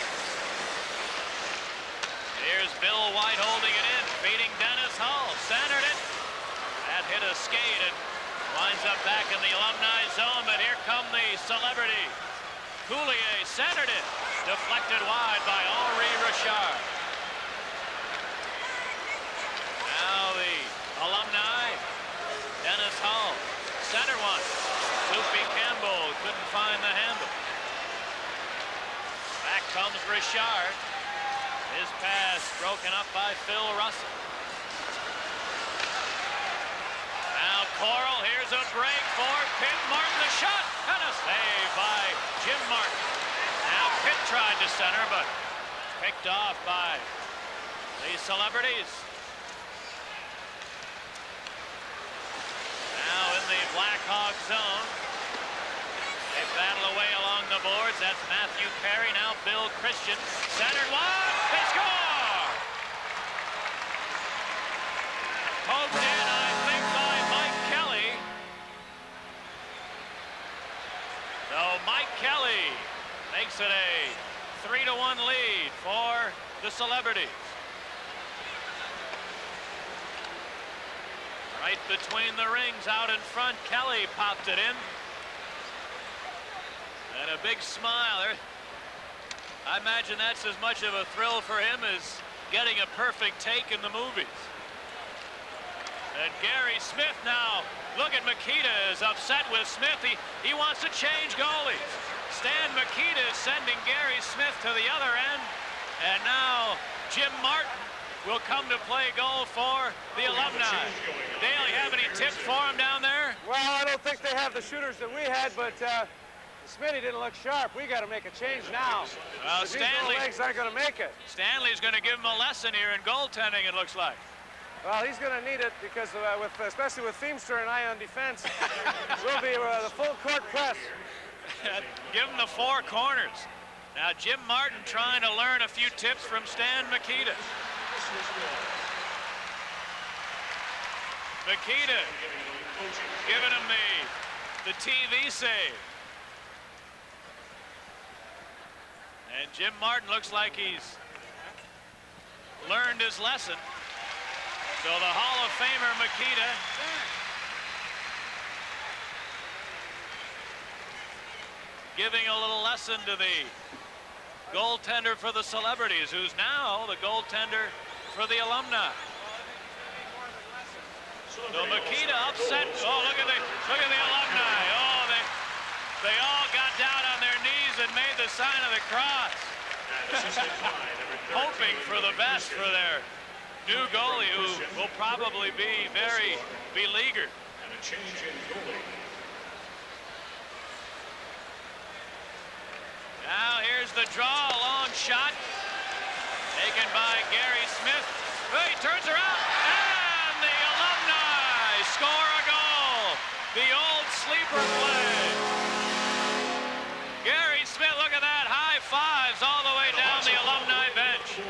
Here's Bill White holding it in, feeding Dennis Hall. Centered it. That hit a skate and winds up back in the Alumni zone, but here come the celebrity. Coulier centered it. Deflected wide by Henri Richard. Now the Alumni. Dennis Hall. Center one. Soupy Campbell couldn't find the handle. Back comes Richard. His pass broken up by Phil Russell. Now Coral, here's a break for Pitt Martin. The shot and a save by Jim Martin. Now Pitt tried to center, but picked off by the celebrities. Now in the Blackhawks zone. They battle away along the boards. That's Matthew Perry. Now Bill Christian. Centered one. They score! Poked in, I think, by Mike Kelly. So Mike Kelly makes it a 3-1 lead for the celebrities. Right between the rings, out in front, Kelly popped it in. And a big smile. I imagine that's as much of a thrill for him as getting a perfect take in the movies. And Gary Smith now, look at Makita is upset with Smith. He wants to change goalies. Stan Makita is sending Gary Smith to the other end. And now Jim Martin will come to play goal for the Alumni. Dale, you have any tips for him down there? Well, I don't think they have the shooters that we had, but Smitty didn't look sharp. We got to make a change now. Well, These little legs aren't going to make it. Stanley's going to give him a lesson here in goaltending, it looks like. Well, he's going to need it because, especially with Feemster and I on defense, we'll be the full court press. Give him the four corners. Now, Jim Martin trying to learn a few tips from Stan Makita. Makita giving him the TV save. And Jim Martin looks like he's learned his lesson. So the Hall of Famer Makita giving a little lesson to the goaltender for the celebrities, who's now the goaltender for the Alumni. So Makita upset. Oh, look at the Alumni. Oh, they all got down on their knees and made the sign of the cross. Hoping for the best for their new goalie, who will probably be very beleaguered. And a change in goalie. Now here's the draw, a long shot taken by Gary Smith. Oh, he turns around, and the Alumni score a goal. The old sleeper play. Gary Smith, look at that, high fives all the way down the Alumni bench.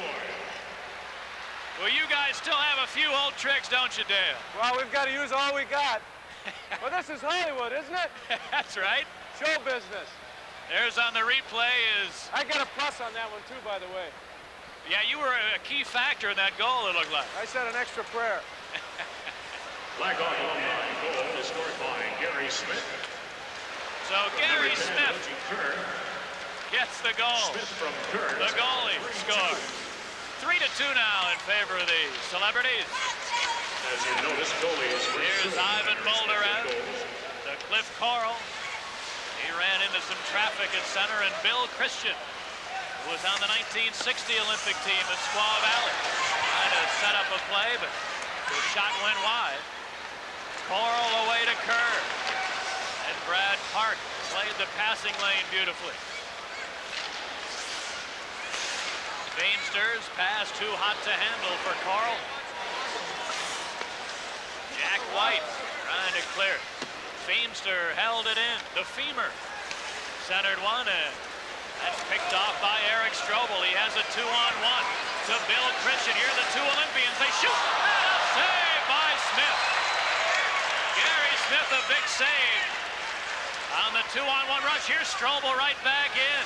Well, you guys still have a few old tricks, don't you, Dale? Well, we've got to use all we got. Well, this is Hollywood, isn't it? That's right. Show business. There's on the replay is... I got a plus on that one, too, by the way. Yeah, you were a key factor in that goal, it looked like. I said an extra prayer. Blackhawk Alumni goal is scored by Gary Smith. So Gary Smith gets the goal. The goalie scores. 3-2 now in favor of the Celebrities. As you notice, goalies. Here's Ivan Moldarev to Cliff Coral. He ran into some traffic at center, and Bill Christian, who was on the 1960 Olympic team at Squaw Valley, trying to set up a play, but the shot went wide. Coral away to Kerr, and Brad Park played the passing lane beautifully. Beamster's pass too hot to handle for Coral. Jack White trying to clear. Beamster held it in. The femur centered one, and that's picked off by Eric Strobel. He has a 2-on-1 to Bill Christian. Here are the two Olympians. They shoot. And a save by Smith. Gary Smith, a big save on the 2-on-1 rush. Here's Strobel right back in.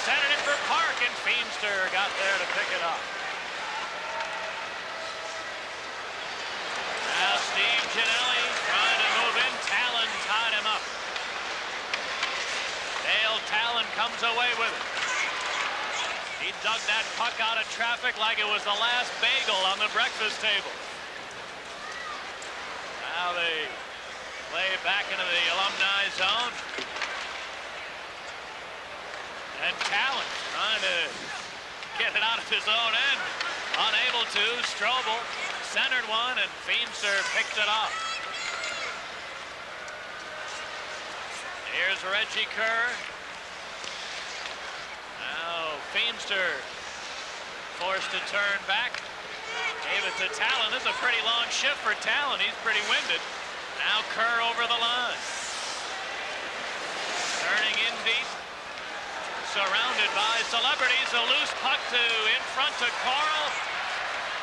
Centered it for Park, and Beamster got there to pick it up. Now Steve Ginelli trying to move in. Talon tied him up. Dale Talon comes away with it. He dug that puck out of traffic like it was the last bagel on the breakfast table. Now they play back into the Alumni zone. And Talon trying to get it out of his own end. Unable to. Strobel centered one, and Beamster picked it up. Here's Reggie Kerr. Now Beamster forced to turn back. Gave it to Talon. This is a pretty long shift for Talon. He's pretty winded. Now Kerr over the line. Turning in deep. Surrounded by Celebrities. A loose puck in front to Coral.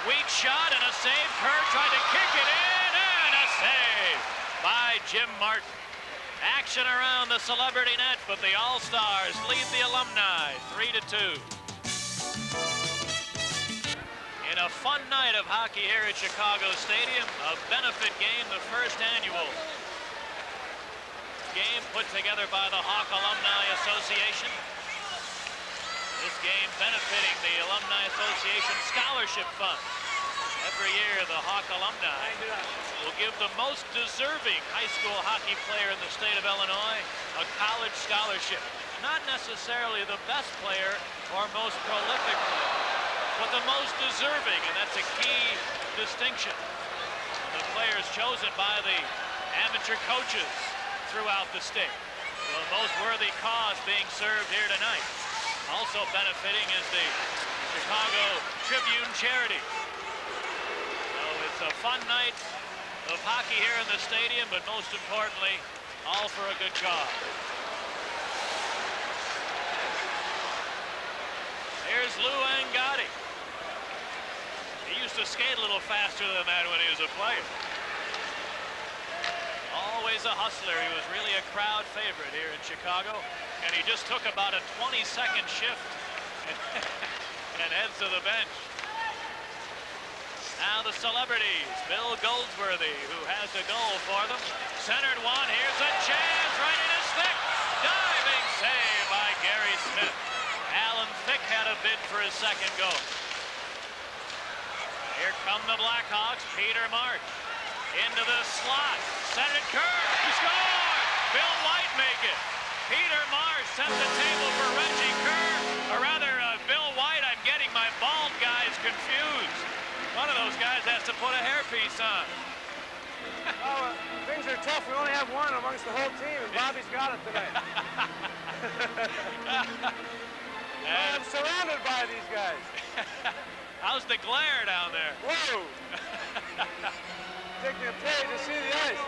Weak shot and a save. Kerr tried to kick it in, and a save by Jim Martin. Action around the Celebrity net, but the All-Stars lead the Alumni 3-2. In a fun night of hockey here at Chicago Stadium, a benefit game, the first annual game put together by the Hawk Alumni Association. This game benefiting the Alumni Association Scholarship Fund. Every year, the Hawk Alumni will give the most deserving high school hockey player in the state of Illinois a college scholarship. Not necessarily the best player or most prolific player, but the most deserving, and that's a key distinction. The players chosen by the amateur coaches throughout the state. The most worthy cause being served here tonight. Also benefiting is the Chicago Tribune charity. So it's a fun night of hockey here in the stadium, but most importantly, all for a good cause. Here's Lou Angotti. He used to skate a little faster than that when he was a player. Always a hustler. He was really a crowd favorite here in Chicago. And he just took about a 20-second shift and heads to the bench. Now the Celebrities. Bill Goldsworthy, who has a goal for them. Centered one. Here's a chance right in his stick. Diving save by Gary Smith. Alan Thicke had a bid for his second goal. Here come the Blackhawks. Peter March into the slot. Centered Kerr. He scored. Bill White make it. Peter Marsh set the table for Reggie Kerr. Or rather, Bill White. I'm getting my bald guys confused. One of those guys has to put a hairpiece on. Well, things are tough. We only have one amongst the whole team, and Bobby's got it tonight. I'm surrounded by these guys. How's the glare down there? Whoa! Take me a page to see the ice.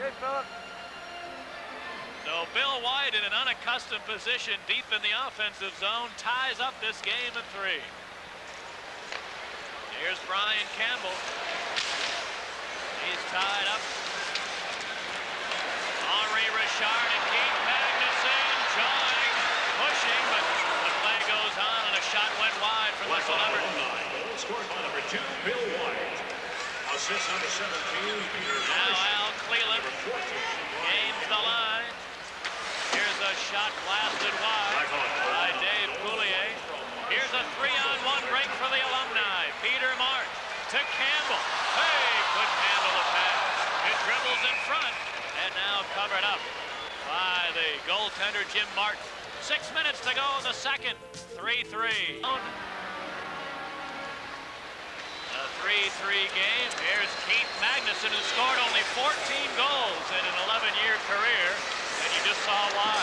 Hey, Philip. So Bill White in an unaccustomed position deep in the offensive zone ties up this game at 3. Here's Brian Campbell. He's tied up. Henri Richard and Keith Magnuson jawing, pushing, but the play goes on and a shot went wide from the Celebrity. Goal scored by number 2, Bill White. Assist number 17, Peter Now Al Cleland. Number 14. the line. Here's a shot blasted wide by Dave Coulier. Here's a 3-on-1 break for the Alumni. Peter March to Campbell. Hey, couldn't handle the pass. It dribbles in front and now covered up by the goaltender Jim Martin. 6 minutes to go in the second. 3-3. A 3-3 game. Here's Keith Magnuson, who scored only 14 goals in an 11-year career, and you just saw why.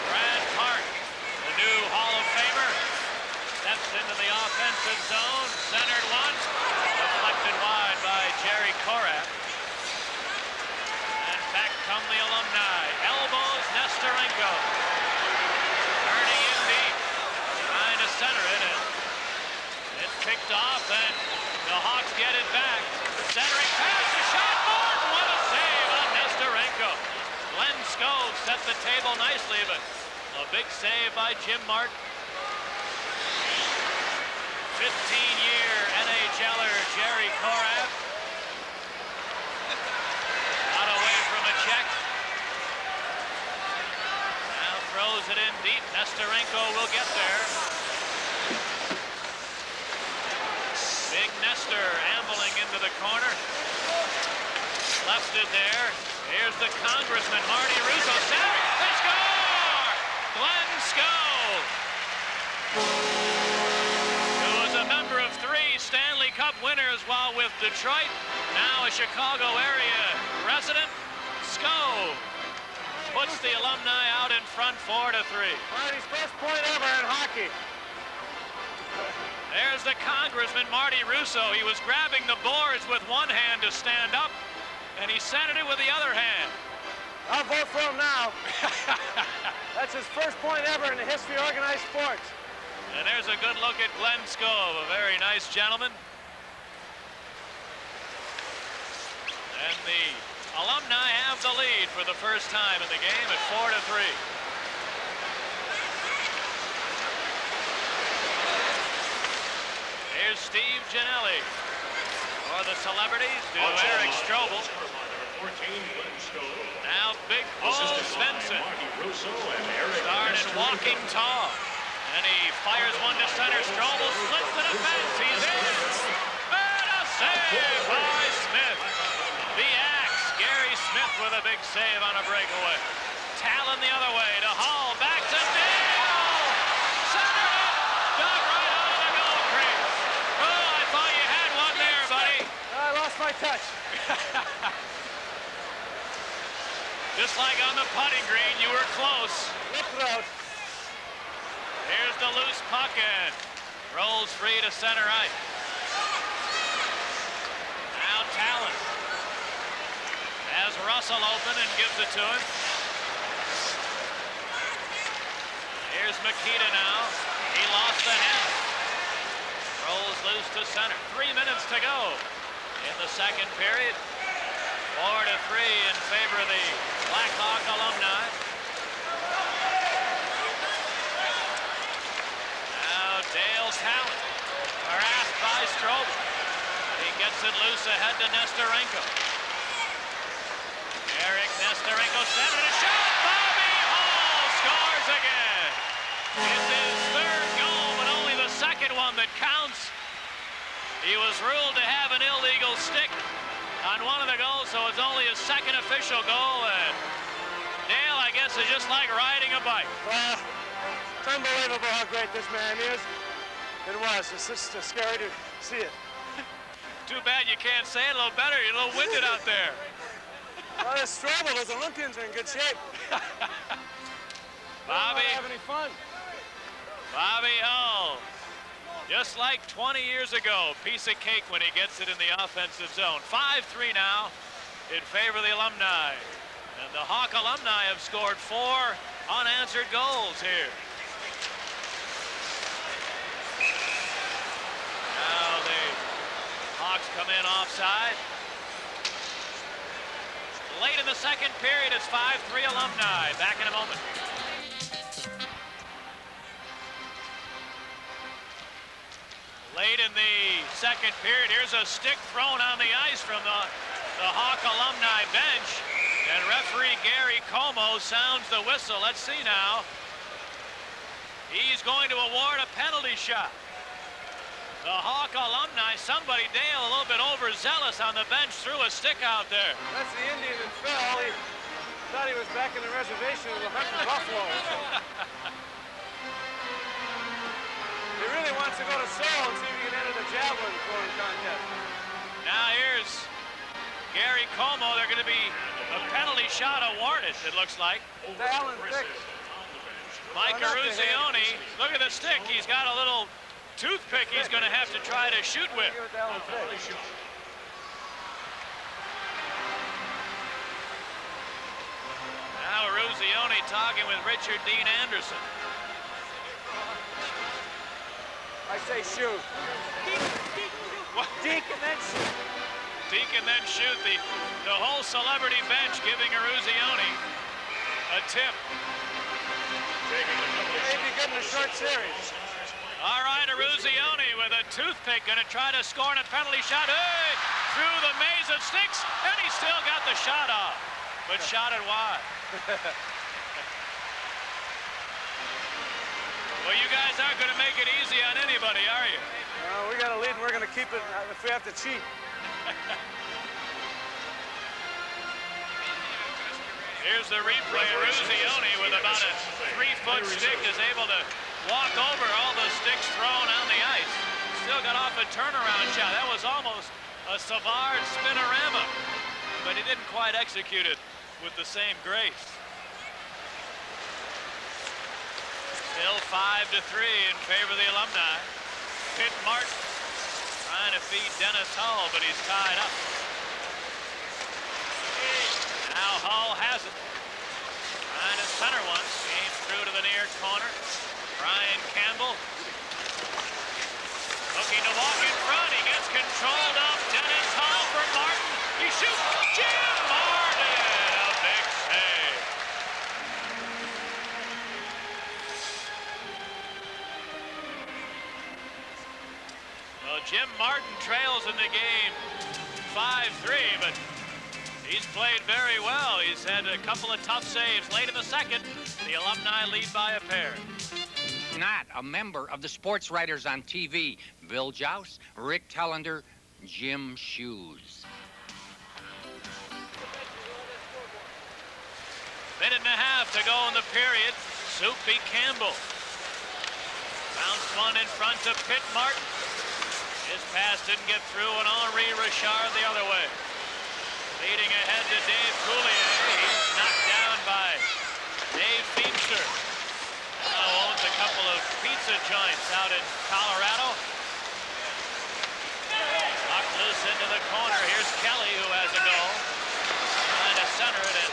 Brad Park, the new Hall of Famer, steps into the offensive zone, centered one, deflected wide by Jerry Korat. And back come the Alumni. Elbows Nestorenko. Turning in deep, trying to center it, and it's kicked off, and the Hawks get it back. Centering pass, the shot, Martin, what a save on Nestorenko. Glenn Skove set the table nicely, but a big save by Jim Martin. 15-year NHLer Jerry Korat got away from a check. Now throws it in deep. Nestorenko will get there. Big Nestor ambling into the corner. Left it there. Here's the Congressman, Marty Russo. Centering. They score! Glenn Skove, who was a member of 3 Stanley Cup winners while with Detroit, now a Chicago area resident. Skove puts the Alumni out in front 4-3. Marty's first point ever in hockey. There's the Congressman, Marty Russo. He was grabbing the boards with one hand to stand up, and he centered it with the other hand. I'll vote for him now. That's his first point ever in the history of organized sports. And there's a good look at Glenn Skove, a very nice gentleman. And the Alumni have the lead for the first time in the game at 4-3. Here's Steve Giannelli for the Celebrities to Eric Strobel. Now Big Paul Svensson started walking tall. And he fires one to center. Strobel splits the defense. He's in. And a save by Smith. The Axe, Gary Smith, with a big save on a breakaway. Talon the other way to Hall. Back to Dale. Center it. Dug right out of the goal crease. Oh, I thought you had one there, buddy. I lost my touch. Just like on the putting green, you were close. Lip throat. Here's the loose puck and rolls free to center ice. Now Talon has Russell open and gives it to him. Here's Makita now. He lost the hand. Rolls loose to center. 3 minutes to go in the second period. 4-3 in favor of the Blackhawk Alumni. Dale Talon, harassed by Strobel. He gets it loose ahead to Nestorenko. Eric Nestorenko centered a shot. Bobby Hall scores again. It's his third goal, but only the second one that counts. He was ruled to have an illegal stick on one of the goals, so it's only his second official goal. And Dale, I guess, is just like riding a bike. Well, it's unbelievable how great this man is. It was. It's just scary to see it. Too bad you can't say it a little better. You're a little winded out there. Well, this Strobel, those Olympians are in good shape. Bobby. Don't have any fun. Bobby Hull, just like 20 years ago, piece of cake when he gets it in the offensive zone. 5-3 now in favor of the Alumni. And the Hawk Alumni have scored 4 unanswered goals here. Now the Hawks come in offside. Late in the second period, it's 5-3 Alumni. Back in a moment. Late in the second period, here's a stick thrown on the ice from the the Hawk alumni bench, and referee Gary Como sounds the whistle. Let's see now. He's going to award a penalty shot. The Hawk alumni, somebody, Dale, a little bit overzealous on the bench, threw a stick out there. That's the Indian that fell. He thought he was back in the reservation with hunting buffaloes. He really wants to go to Seoul and see if he can enter the javelin throwing contest. Now here's Gary Como. They're going to be a penalty shot awarded, it looks like. Alan Thick. Mike Eruzione, look at the stick. He's got a little toothpick he's going to have to try to shoot with. Now Eruzione talking with Richard Dean Anderson. I say shoot. Deke and then shoot. Deke and then shoot. The whole celebrity bench giving Eruzione a tip. Maybe good in a short series. All right, Eruzione with a toothpick going to try to score on a penalty shot. Hey, through the maze of sticks, and he still got the shot off, but shot it wide. Well, you guys aren't going to make it easy on anybody, are you? We got a lead, and we're going to keep it if we have to cheat. Here's the replay. Eruzione with about a 3-foot stick is able to walk over all the sticks thrown on the ice. Still got off a turnaround shot. That was almost a Savard spinorama, but he didn't quite execute it with the same grace. Still 5-3 in favor of the Alumni. Pitt Martin trying to feed Dennis Hull, but he's tied up. Now Hull has it. Trying to center one. Came through to the near corner. Brian Campbell looking to walk in front. He gets controlled up. Dennis Hull for Martin. He shoots. Jim Martin, a big save. Well, Jim Martin trails in the game 5-3, but he's played very well. He's had a couple of tough saves. Late in the second, the Alumni lead by a pair. Not a member of the sports writers on TV. Bill Joust, Rick Tellender, Jim Shoes. Minute and a half to go in the period. Soupy Campbell. Bounce one in front to Pitt Martin. His pass didn't get through, and Henri Richard the other way. Leading ahead to Dave Coulier. He's knocked down by Dave Feimster. Now owns a couple of pizza joints out in Colorado. Puck loose into the corner. Here's Kelly, who has a goal. Trying to center it, and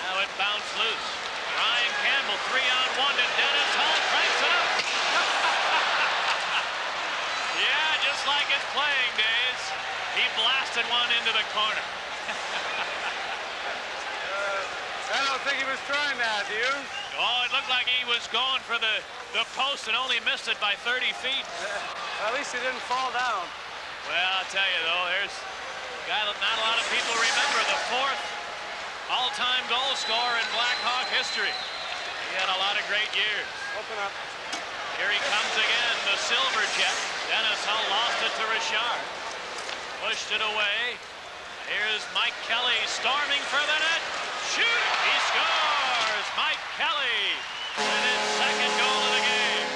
now it bounced loose. Ryan Campbell, 3-on-1 to Dennis Hull. Cranks it up. Yeah, just like his playing days. He blasted one into the corner. I don't think he was trying that, do you? Oh, it looked like he was going for the post and only missed it by 30 feet. At least he didn't fall down. Well, I'll tell you, though, there's a guy that not a lot of people remember, the 4th all-time goal scorer in Blackhawk history. He had a lot of great years. Open up. Here he comes again, the Silver Jet. Dennis Hull lost it to Richard. Pushed it away. Here's Mike Kelly storming for the net. Shoot! He scores! Mike Kelly with his second goal of the game.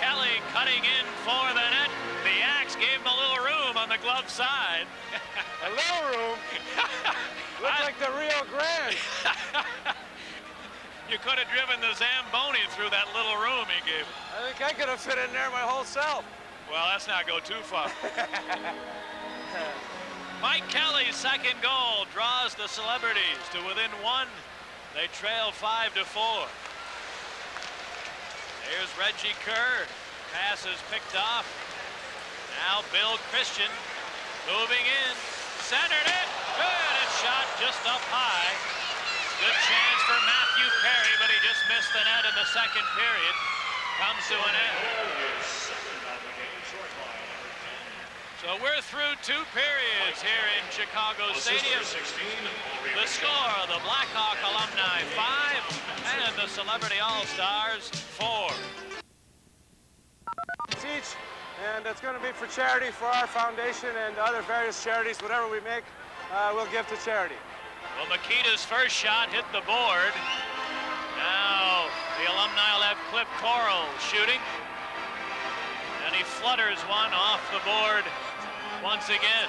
Kelly cutting in for the net. The axe gave him a little room on the glove side. A little room? Looked like the Rio Grande. You could have driven the Zamboni through that little room he gave him. I think I could have fit in there my whole self. Well, let's not go too far. Mike Kelly's second goal draws the Celebrities to within one. They trail 5-4. Here's Reggie Kerr. Pass is picked off. Now Bill Christian moving in. Centered it. Good. It's shot just up high. Good chance for Matthew Perry, but he just missed the net in the second period. Comes to an end. So we're through 2 periods here in Chicago Stadium. The score, the Blackhawk Alumni 5 and the Celebrity All-Stars 4. It's each, and it's going to be for charity for our foundation and other various charities. Whatever we make, we'll give to charity. Well, Makita's first shot hit the board. Now the Alumni will have Cliff Coral shooting. And he flutters one off the board once again.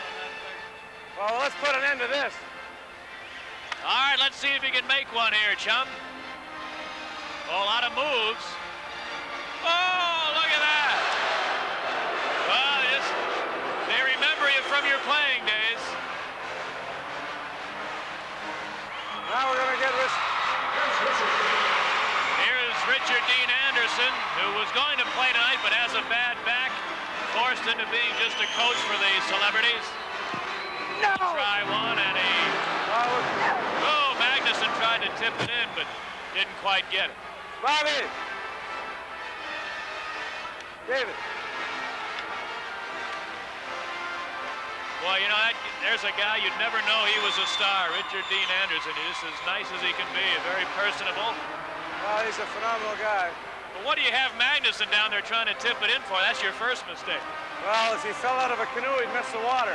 Well, let's put an end to this. All right, let's see if he can make one here, chum. Oh, a lot of moves. Oh, look at that. Well, they remember you from your playing days. Now we're going to get this. Here's Richard Dean Anderson, who was going to play tonight but has a bad back, forced into being just a coach for the Celebrities. No! Try one, and he... Oh, Magnuson tried to tip it in, but didn't quite get it. Bobby! David. Well, you know, there's a guy you'd never know he was a star, Richard Dean Anderson. He's just as nice as he can be, very personable. Well, he's a phenomenal guy. But what do you have Magnuson down there trying to tip it in for? That's your first mistake. Well, if he fell out of a canoe, he'd miss the water.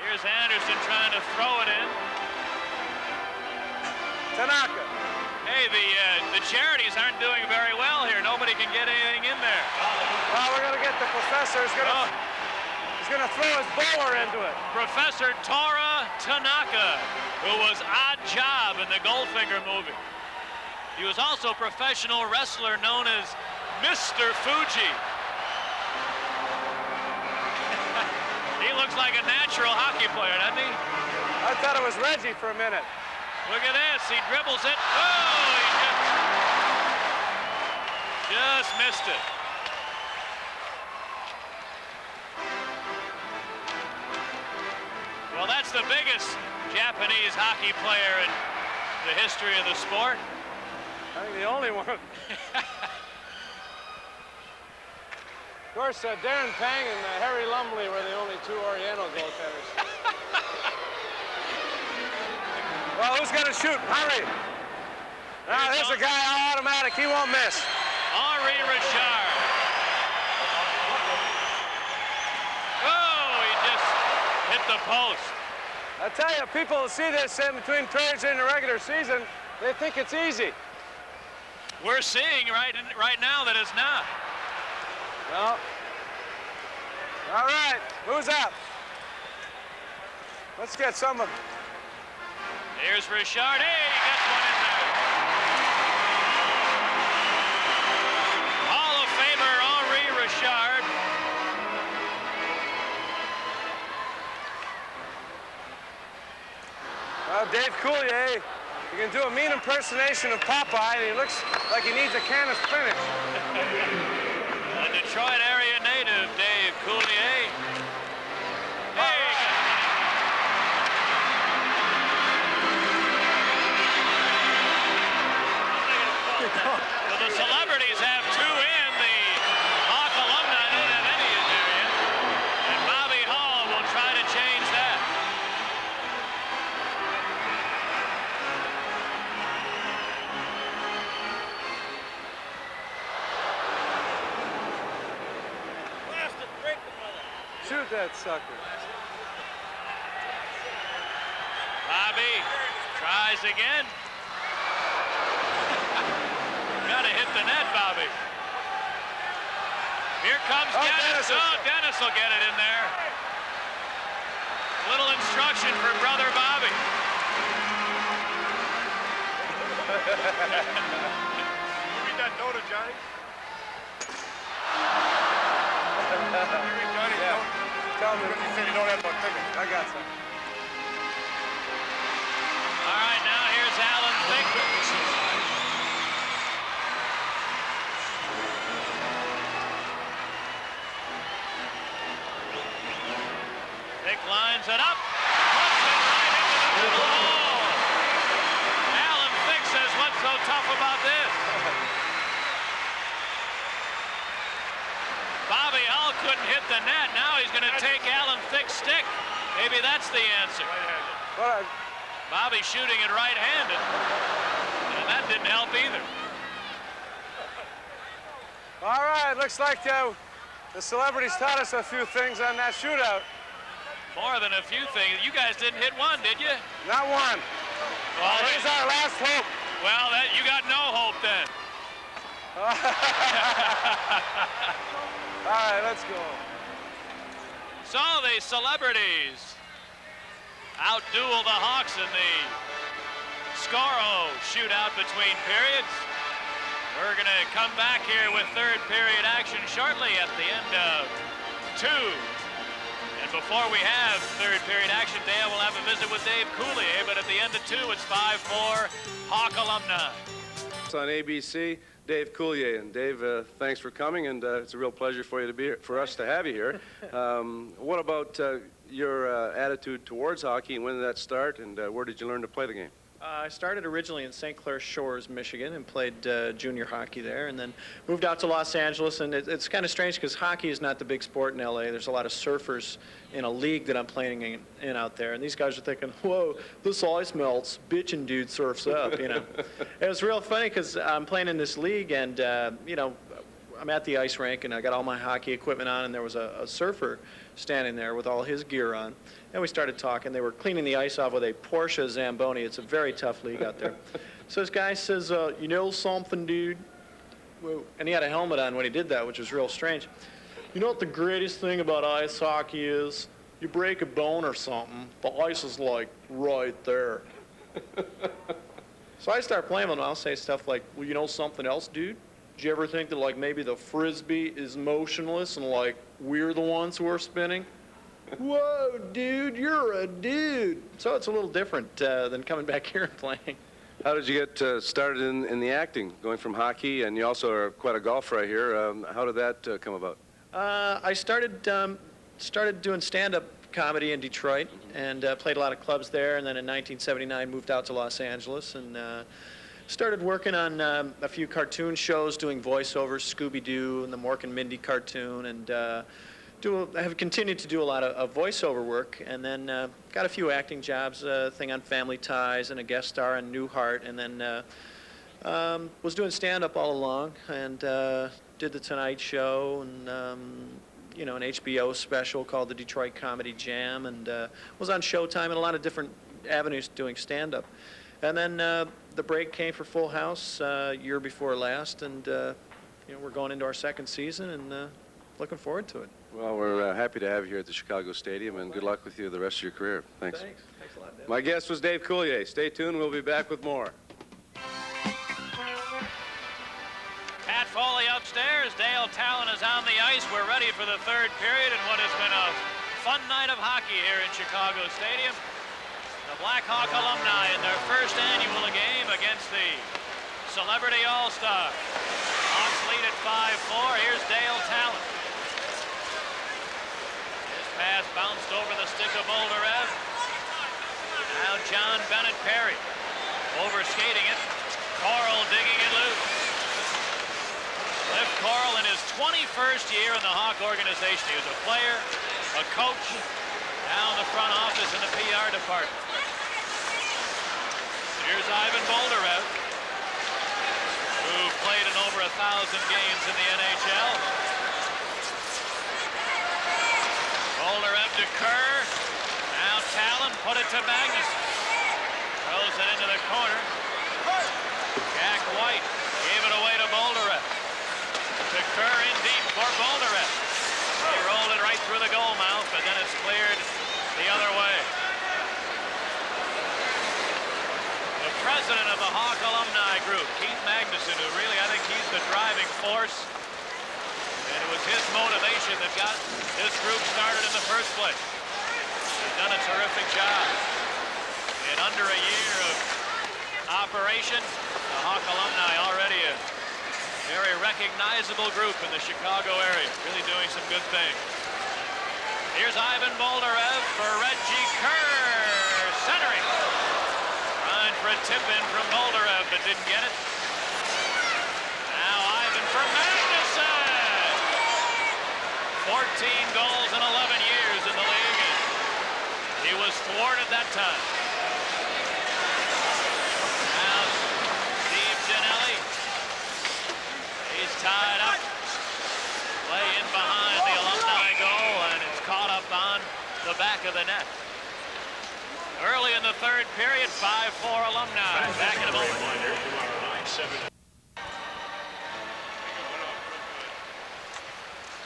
Here's Anderson trying to throw it in. Tanaka. Hey, the charities aren't doing very well here. Nobody can get anything in there. Well, we're going to get the professor. He's going to throw his bowler into it. Professor Tora Tanaka, who was Odd Job in the Goldfinger movie. He was also a professional wrestler known as Mr. Fuji. He looks like a natural hockey player, doesn't he? I thought it was Reggie for a minute. Look at this. He dribbles it. Oh, he just missed it. Well, that's the biggest Japanese hockey player in the history of the sport. I think the only one. Of course, Darren Pang and Harry Lumley were the only 2 Oriental goaltenders. Well, who's going to shoot? Hurry. Now, there's a guy automatic. He won't miss. Henri Richard. Oh, he just hit the post. I tell you, people who see this in between periods in the regular season, they think it's easy. We're seeing right now that it's not. Well, all right, who's up? Let's get some of them. Here's Richard. Hey, he gets one in there. Hall of Famer Henri Richard. Well, Dave Coulier, you can do a mean impersonation of Popeye, and he looks like he needs a can of spinach. A Detroit area native, Dave Coulier. Hey! Well, the Celebrities have 2 in. The Hawk Alumni don't have any in there yet. And Bobby Hall will try to change that. Shoot that sucker. Bobby tries again. Gotta hit the net, Bobby. Here comes Dennis. Oh, Dennis will get it in there. Little instruction for brother Bobby. You read that note, Johnny? You read Johnny's note? Tell me. You said you don't have no tickets. I got some. All right, now here's Alan Thicke. Thicke lines it up. Puts it right into the middle hole. Alan take Alan Thicke's stick. Maybe that's the answer. Bobby shooting it right-handed, and that didn't help either. All right, looks like the celebrities taught us a few things on that shootout. More than a few things. You guys didn't hit one, did you? Not one. Well, here's our last hope. Well, you got no hope then. All right, let's go. So the celebrities outduel the Hawks in the Scoro shootout between periods. We're going to come back here with third period action shortly at the end of 2. And before we have third period action, Dale will have a visit with Dave Coulier, but at the end of 2, it's 5-4 Hawk Alumni. It's on ABC, Dave Coulier. And Dave, thanks for coming, and it's a real pleasure for you to be here, for us to have you here. What about your attitude towards hockey, and when did that start, and where did you learn to play the game? I started originally in St. Clair Shores, Michigan, and played junior hockey there, and then moved out to Los Angeles. And it's kind of strange because hockey is not the big sport in LA. There's a lot of surfers in a league that I'm playing in out there, and these guys are thinking, whoa, this ice melts, bitchin' dude surfs up, you know. It was real funny because I'm playing in this league, and you know, I'm at the ice rink, and I got all my hockey equipment on, and there was a surfer standing there with all his gear on. And we started talking. They were cleaning the ice off with a Porsche Zamboni. It's a very tough league out there. So this guy says, you know something, dude? And he had a helmet on when he did that, which was real strange. You know what the greatest thing about ice hockey is? You break a bone or something, the ice is like right there. So I start playing with him, and I'll say stuff like, well, you know something else, dude? Did you ever think that like maybe the Frisbee is motionless and like we're the ones who are spinning? Whoa, dude, you're a dude. So it's a little different than coming back here and playing. How did you get started in the acting, going from hockey, and you also are quite a golfer right here. How did that come about? I started doing stand-up comedy in Detroit and played a lot of clubs there, and then in 1979 moved out to Los Angeles and started working on a few cartoon shows, doing voiceovers, Scooby-Doo and the Mork and Mindy cartoon, and I have continued to do a lot of voiceover work, and then got a few acting jobs, a thing on Family Ties and a guest star on Newhart, and then was doing stand-up all along, and did The Tonight Show, and you know, an HBO special called The Detroit Comedy Jam, and was on Showtime and a lot of different avenues doing stand-up. And then the break came for Full House year before last, and you know, we're going into our second season, and looking forward to it. Well, we're happy to have you here at the Chicago Stadium, and good luck with you the rest of your career. Thanks. Thanks a lot, Dale. My guest was Dave Coulier. Stay tuned. We'll be back with more. Pat Foley upstairs. Dale Talon is on the ice. We're ready for the third period in what has been a fun night of hockey here in Chicago Stadium. The Blackhawk alumni in their first annual game against the Celebrity All-Star. Hawks lead at 5-4. Here's Dale Talon. His pass bounced over the stick of Bolderev. Now John Bennett Perry over skating it. Coral digging it loose. Cliff Coral in his 21st year in the Hawk organization. He was a player, a coach, down the front office in the PR department. Here's Ivan Bolderev, who played in over 1,000 games in the NHL. Bolderev to Kerr. Now Talon put it to Magnus. Throws it into the corner. Jack White gave it away to Bolderev. To Kerr in deep for Bolderev. He rolled it right through the goal mouth, but then it's cleared the other way. The president of the Hawk Alumni Group, Keith Magnuson, who really, I think he's the driving force. And it was his motivation that got this group started in the first place. He's done a terrific job. In under a year of operation, the Hawk Alumni already a very recognizable group in the Chicago area, really doing some good things. Here's Ivan Bolderev for Reggie Kerr, centering. Trying for a tip-in from Bolderev, but didn't get it. Now Ivan for Magnuson. 14 goals in 11 years thwarted that time. Now Steve Ginelli. He's tied up. Way in behind the Alumni goal, and it's caught up on the back of the net. Early in the third period, 5-4 Alumni. Back in a moment.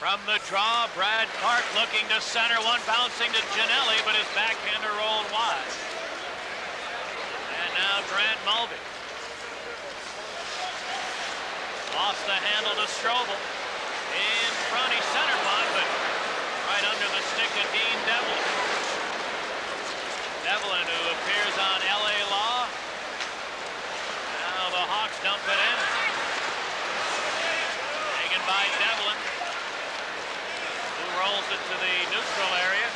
From the draw, Brad Park looking to center one, bouncing to Ginelli, but his backhander rolled wide. And now Grant Mulvey. Lost the handle to Strobel. In front, he centered one, but right under the stick of Dean Devlin. Devlin, who appears on L.A. Law. Now the Hawks dump it in. Taken by Devlin, who rolls it to the neutral area.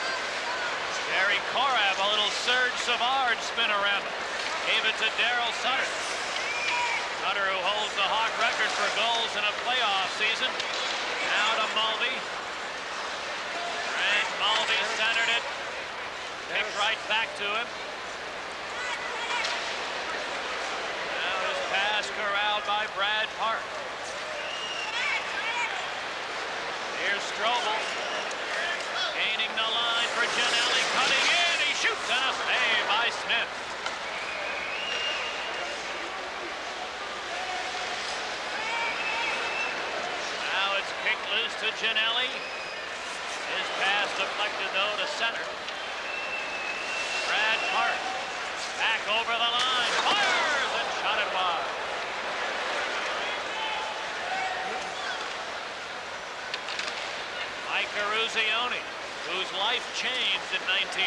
Gary Korab, a little Serge Savard spin around it. Gave it to Darryl Sutter. Sutter, who holds the Hawk record for goals in a playoff season. Now to Mulvey. Grant Mulvey centered it. Picked right back to him. Now his pass corralled by Brad Park. Here's Strobel. Gaining the line for Ginelli. Cutting in. He shoots and a save by Smith. Now it's kicked loose to Ginelli. His pass deflected though to center. Brad Park back over the line, fires and shot it wide. Mike Eruzione, whose life changed in 1980.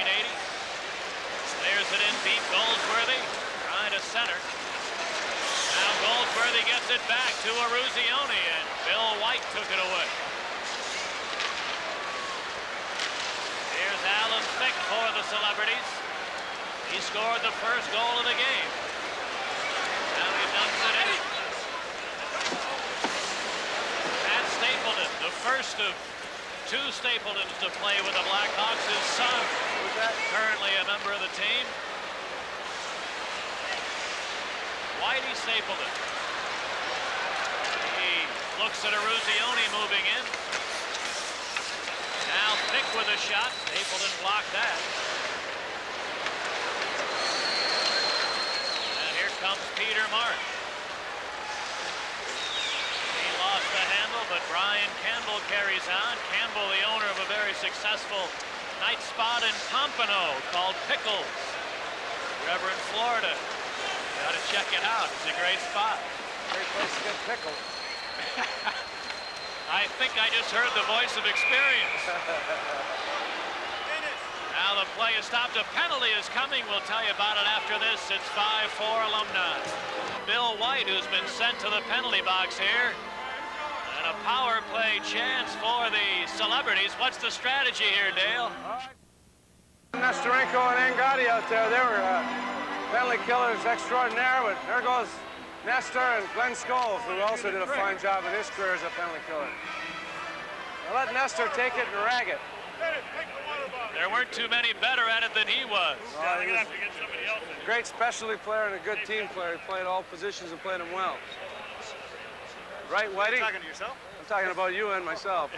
There's it in deep. Goldsworthy trying to center. Now Goldsworthy gets it back to Eruzione, and Bill White took it away. Here's Alan Thicke for the Celebrities. He scored the first goal of the game. Now he dumps it in. Matt Stapleton, the first of two Stapletons to play with the Blackhawks. His son, who's currently a member of the team. Whitey Stapleton. He looks at Eruzione moving in. Now Thicke with a shot. Stapleton blocked that. Comes Peter Mark. He lost the handle, but Brian Campbell carries on. Campbell, the owner of a very successful night spot in Pompano called Pickles. If you're ever in Florida, you got to check it out. It's a great spot. Great place to get pickled. I think I just heard the voice of experience. Now the play is stopped. A penalty is coming. We'll tell you about it after this. It's 5-4 Alumni. Bill White, who's been sent to the penalty box here. And a power play chance for the Celebrities. What's the strategy here, Dale? Nestorenko and Angotti out there. They were penalty killers extraordinaire, but there goes Nestor and Glenn Scholes, who also did a fine job in his career as a penalty killer. Now let Nestor take it and rag it. There weren't too many better at it than he was. He was a great specialty player and a good team player. He played all positions and played them well. Right, Whitey? You talking to yourself? I'm talking about you and myself.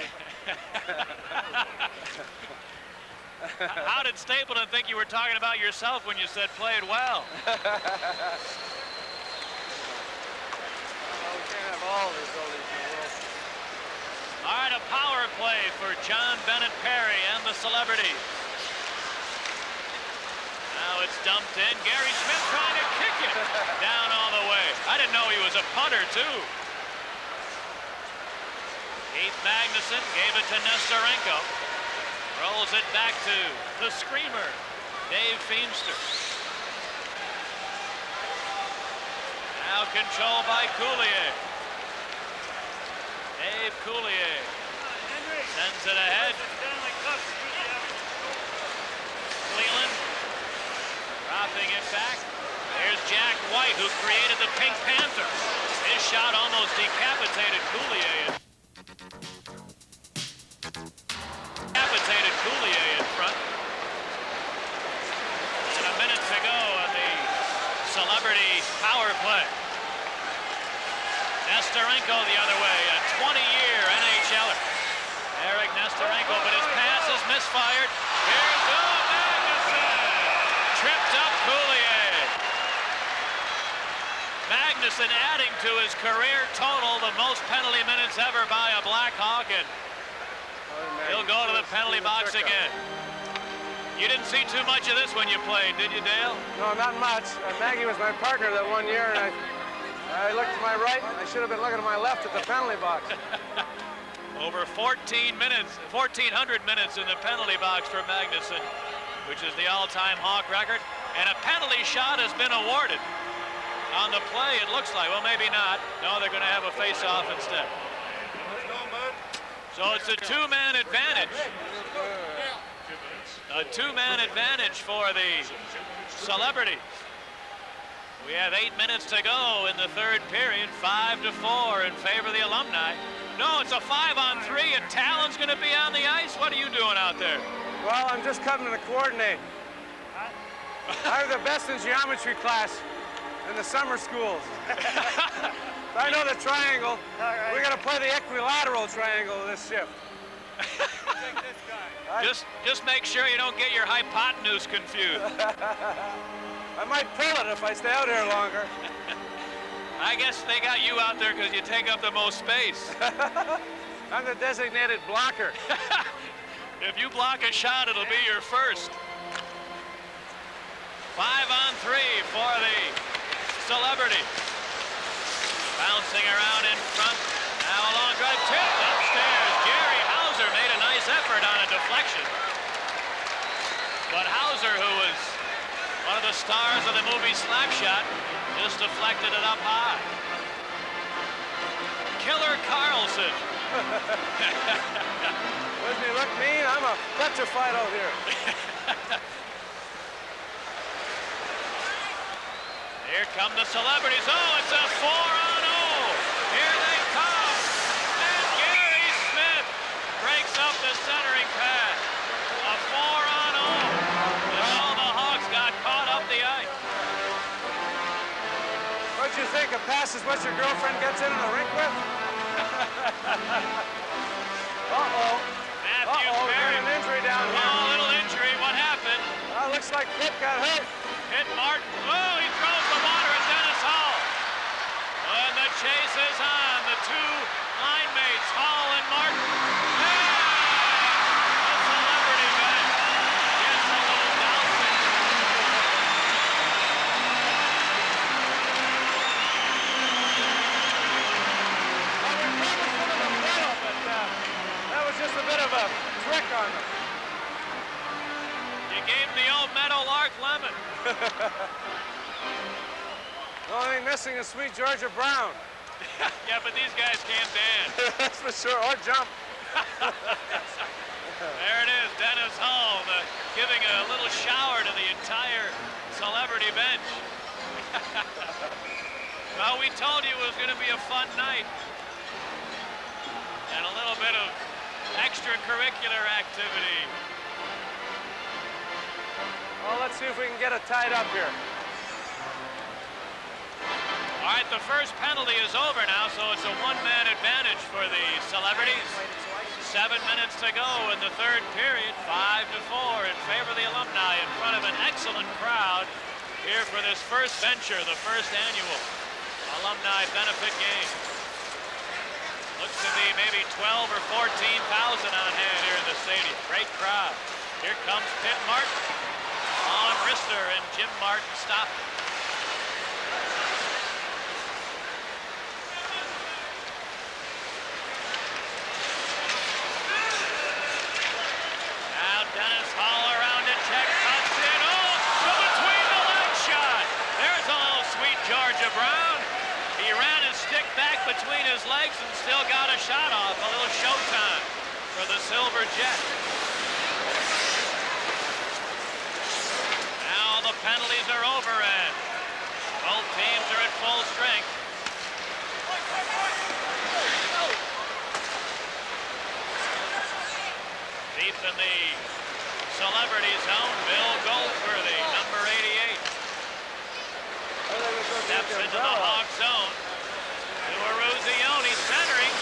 How did Stapleton think you were talking about yourself when you said played well? We can't have all these goalies in the world. All right, a power play for John Bennett Perry and the Celebrities. Now it's dumped in. Gary Smith trying to kick it down all the way. I didn't know he was a punter, too. Keith Magnuson gave it to Nestorenko. Rolls it back to the screamer, Dave Feimster. Now controlled by Coulier. Dave Coulier sends it ahead. Cleland dropping it back. There's Jack White, who created the Pink Panther. His shot almost decapitated Coulier. Decapitated Coulier in front. celebrity power play. Nesterenko the other way, a 20-year NHLer. Eric Nesterenko, but his pass is misfired. Here's Magnuson. Tripped up Coulier. Magnuson adding to his career total, the most penalty minutes ever by a Blackhawk, and he'll go to the penalty box again. You didn't see too much of this when you played, did you, Dale? No, not much. Maggie was my partner that one year, and I looked to my right. I should have been looking to my left at the penalty box. Over 1,400 minutes in the penalty box for Magnuson, which is the all-time Hawk record. And a penalty shot has been awarded on the play, it looks like. Well, maybe not. No, they're going to have a face-off instead. So it's a two-man advantage. A two-man advantage for the Celebrities. We have 8 minutes to go in the third period, 5-4 in favor of the Alumni. No, it's a 5-on-3, and Talon's going to be on the ice. What are you doing out there? Well, I'm just coming to coordinate. I was the best in geometry class in the summer schools. I know the triangle. We're going to play the equilateral triangle this shift. Just make sure you don't get your hypotenuse confused. I might pull it if I stay out here longer. I guess they got you out there because you take up the most space. I'm the designated blocker. If you block a shot, it'll be your first. 5-on-3 for the Celebrity. Bouncing around in front. Now a long drive tipped upstairs. Gary Hauser made a nice effort on a deflection. But Hauser, who was one of the stars of the movie Slapshot, just deflected it up high. Killer Carlson. Doesn't he look mean? I'm a petrified out here. Here come the Celebrities. Oh, it's a 4-on-0. Here they come. And Gary Smith breaks up the centering pass. A 4-on-0. And all the Hawks got caught up the ice. What'd you think? A pass is what your girlfriend gets in the rink with? Uh-oh. Matthew Perry. An injury down here. Oh, a little injury. What happened? Looks like Pitt got hurt. Hit Martin. Oh, he throws the water at Dennis Hall. And the chase is on. The two line mates, Hall and Martin. The Celebrity bench gets a little dousing. That was just a bit of a trick on them. You gave him the old Meadowlark lemon. The only thing missing is sweet Georgia Brown. Yeah, but these guys can't dance. That's for sure, or jump. There it is, Dennis Hall giving a little shower to the entire Celebrity bench. Well, we told you it was going to be a fun night. And a little bit of extracurricular activity. Well, let's see if we can get it tied up here. All right, the first penalty is over now, so it's a one-man advantage for the Celebrities. 7 minutes to go in the third period, 5-4 in favor of the Alumni in front of an excellent crowd here for this first venture, the first annual Alumni benefit game. Looks to be maybe 12 or 14,000 on hand here in the stadium. Great crowd. Here comes Pitt Martin. On Rister and Jim Martin stop. Now Dennis Hall around it, check, cuts in. Oh, from between the leg shot. There's a little sweet Georgia Brown. He ran his stick back between his legs and still got a shot off. A little showtime for the Silver Jet. Now the penalties are over and both teams are at full strength. Deep in the Celebrity zone, Bill Goldworthy, number 88. Steps into the Hawk zone. To Eruzione centering.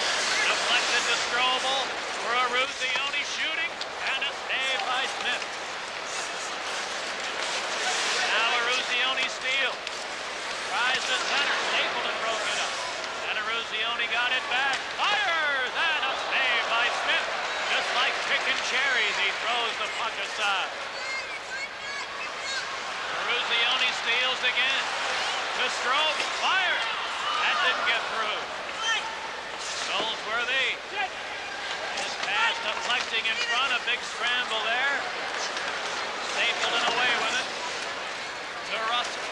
Deflected to Strobel. For Eruzione shooting. And a save by Smith. Now Eruzione steals. Tries to center. Stapleton broke it up. And Eruzione got it back. Fires! And a save by Smith. Just like picking cherries, he throws the puck aside. Eruzione steals again. To Strobel. Fires! That didn't get through. Goldsworthy. His pass deflecting in front. A big scramble there. Stapleton away with it. To Russell.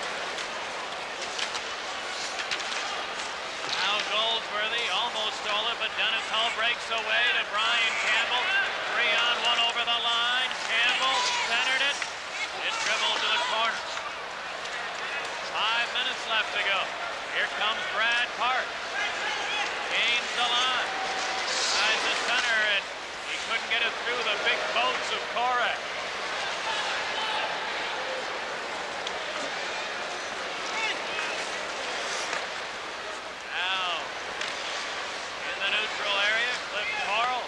Now Goldsworthy almost stole it, but Donatel breaks away to Brian Campbell. 3-on-1 over the line. Campbell centered it. It dribbled to the corner. 5 minutes left to go. Here comes Brad Park. Gains the line. Tries to center, and he couldn't get it through the big boats of Korak. Now, in the neutral area, Cliff Carl.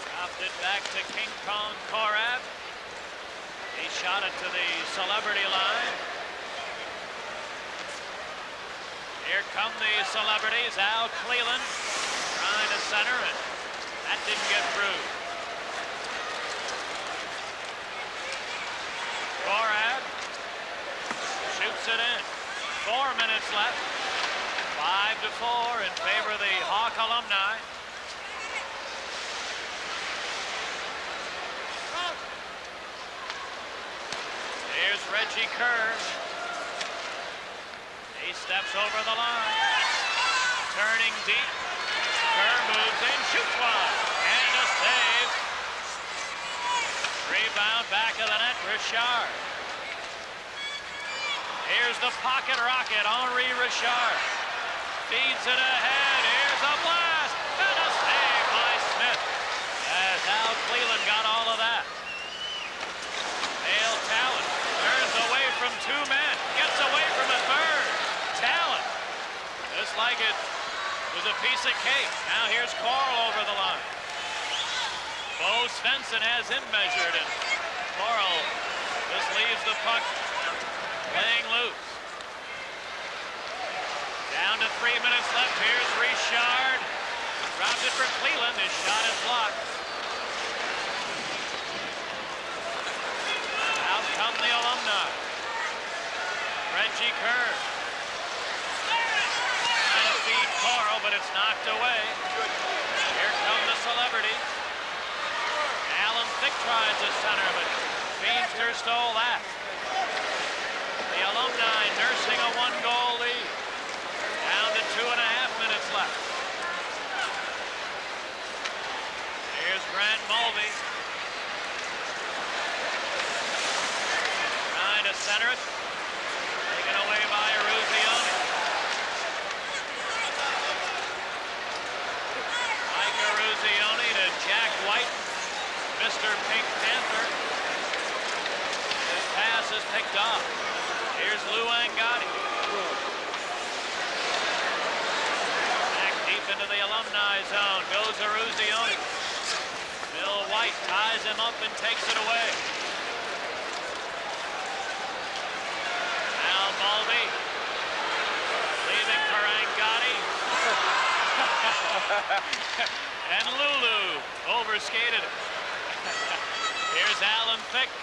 Dropped it back to King Kong Korab. He shot it to the celebrity line. Here come the celebrities. Al Cleland trying to center it. That didn't get through. Korab shoots it in. 4 minutes left. 5-4 in favor of the Hawk Alumni. Here's Reggie Kerr. He steps over the line. Turning deep. Kerr moves in, shoots one. And a save. Rebound back of the net, Richard. Here's the pocket rocket, Henri Richard. Feeds it ahead. Here's a blast. And a save by Smith. As Al Cleland got all of that. Dale Talon turns away from 2 men. Gets away from a third. Talon. Just like it was a piece of cake. Now here's Carl over the line. Bo Svensson has him measured, and Carl just leaves the puck laying loose. Down to 3 minutes left. Here's Richard. Dropped it for Cleland. His shot is blocked. Out come the Alumni. Reggie Kerr. Trying to feed Carl, but it's knocked away. Here come the celebrity. Alan Thicke tries to center, but Feenstra stole that. The Alumni nursing a 1-goal lead. Down to 2.5 minutes left. Here's Grant Mulvey. Trying to center it. Taken away by Eruzione. Mike Eruzione to Jack White. Mr. Pink Panther. His pass is picked off. Here's Lou Angotti. Back deep into the Alumni zone. Goes Eruzione. Bill White ties him up and takes it away. Now Mulvey. Leaving for Angotti. And Lulu overskated it. Here's Alan Thicke.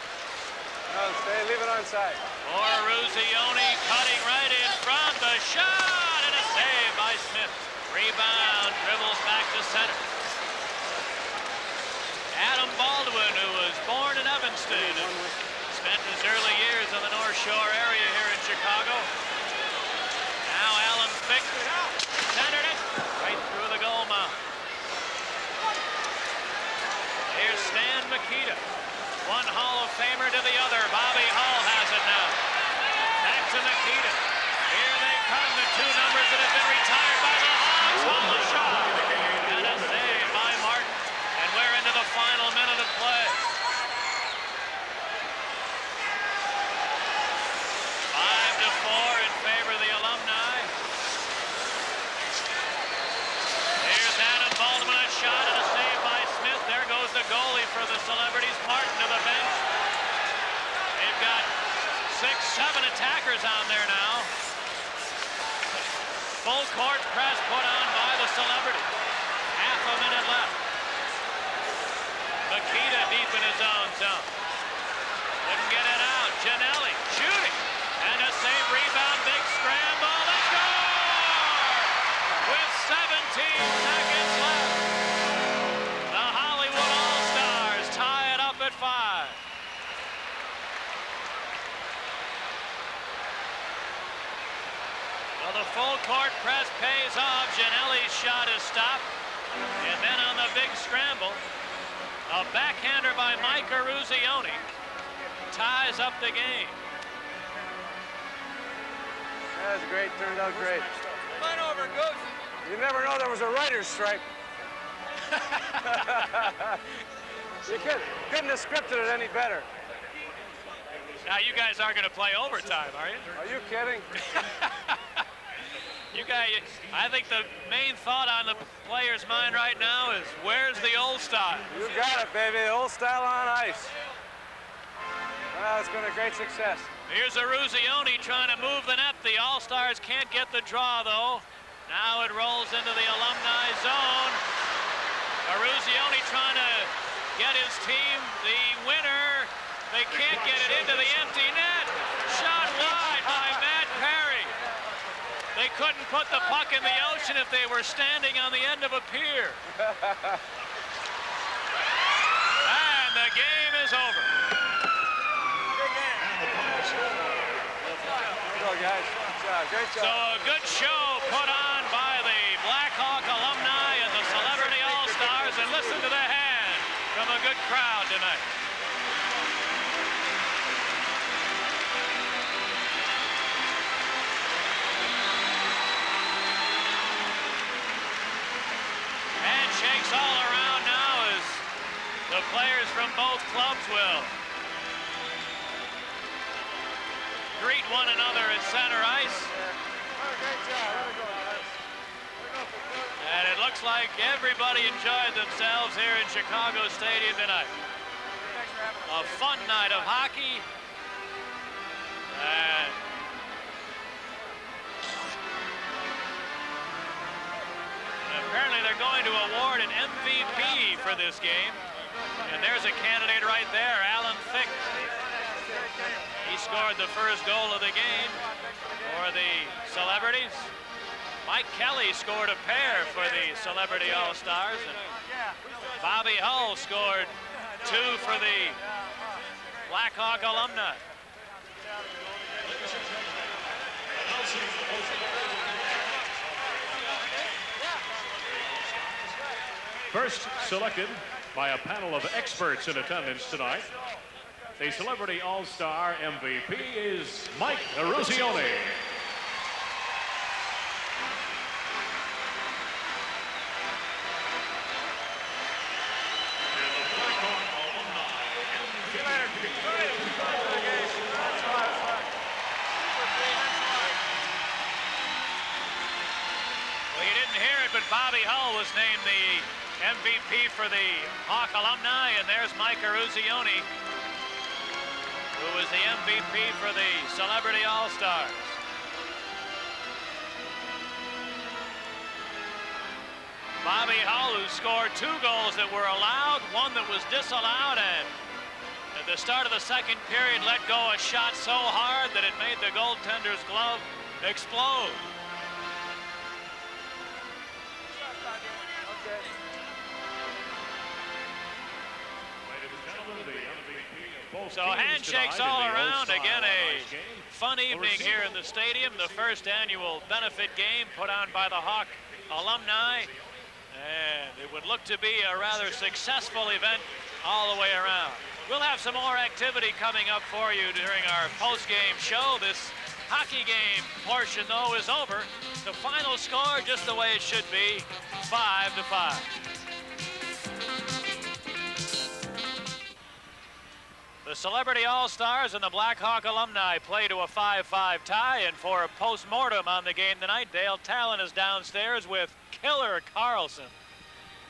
No, stay, leave it onside. For Eruzione cutting right in front. The shot and a save by Smith. Rebound, dribbles back to center. Adam Baldwin, who was born in Evanston and spent his early years in the North Shore area here in Chicago. Now Alan Thicke centered it right through the goal mouth. Here's Stan Mikita. One Hall of Famer to the other. Bobby Hall has it now. Back to Mikita. Here they come, the 2 numbers that have been retired by the Hawks. Hall shot. And a save by Martin. And we're into the final minute of play. 5-4 7 attackers on there now. Full court press put on by the Celebrity. Half a minute left. Makita deep in his own zone. Couldn't get it out. Giannelli shooting. And a save, rebound, big scramble. They score! With 17 seconds left. The Hollywood All-Stars tie it up at 5. Well, the full court press pays off. Giannelli's shot is stopped. And then on the big scramble, a backhander by Mike Eruzione ties up the game. That was great. Turned out great. Come on over, Goose. You never know there was a writer's strike. You couldn't have scripted it any better. Now you guys are going to play overtime, are you? Are you kidding? You guys, I think the main thought on the player's mind right now is, where's the old style? You got it, baby. The old style on ice. Well, it's been a great success. Here's Eruzione trying to move the net. The All-Stars can't get the draw, though. Now it rolls into the Alumni zone. Eruzione trying to get his team the winner. They can't get it into the empty net. Shot wide by Matt Perry. They couldn't put the puck in the ocean if they were standing on the end of a pier. And the game is over. Guys. Good job. Great job. So a good show put on by the Blackhawk Alumni and the Celebrity All-Stars, and listen to the hand from a good crowd tonight. Handshakes all around now as the players from both clubs will greet one another at center ice. And it looks like everybody enjoyed themselves here in Chicago Stadium tonight. A fun night of hockey. And apparently they're going to award an MVP for this game. And there's a candidate right there, Alan Thicke. He scored the first goal of the game for the Celebrities. Mike Kelly scored a pair for the Celebrity All-Stars. And Bobby Hull scored 2 for the Blackhawk Alumni. First selected by a panel of experts in attendance tonight, the Celebrity All-Star MVP is Mike Eruzione. Well, you didn't hear it, but Bobby Hull was named the MVP for the Hawk Alumni, and there's Mike Eruzione, who was the MVP for the Celebrity All-Stars. Bobby Hull, who scored 2 goals that were allowed, 1 that was disallowed, and at the start of the second period let go a shot so hard that it made the goaltender's glove explode. So handshakes all around. Again, a fun evening here in the stadium. The first annual benefit game put on by the Hawk Alumni. And it would look to be a rather successful event all the way around. We'll have some more activity coming up for you during our post-game show. This hockey game portion, though, is over. The final score, just the way it should be, 5-5. The Celebrity All-Stars and the Blackhawk Alumni play to a 5-5 tie, and for a post-mortem on the game tonight, Dale Talon is downstairs with Killer Carlson.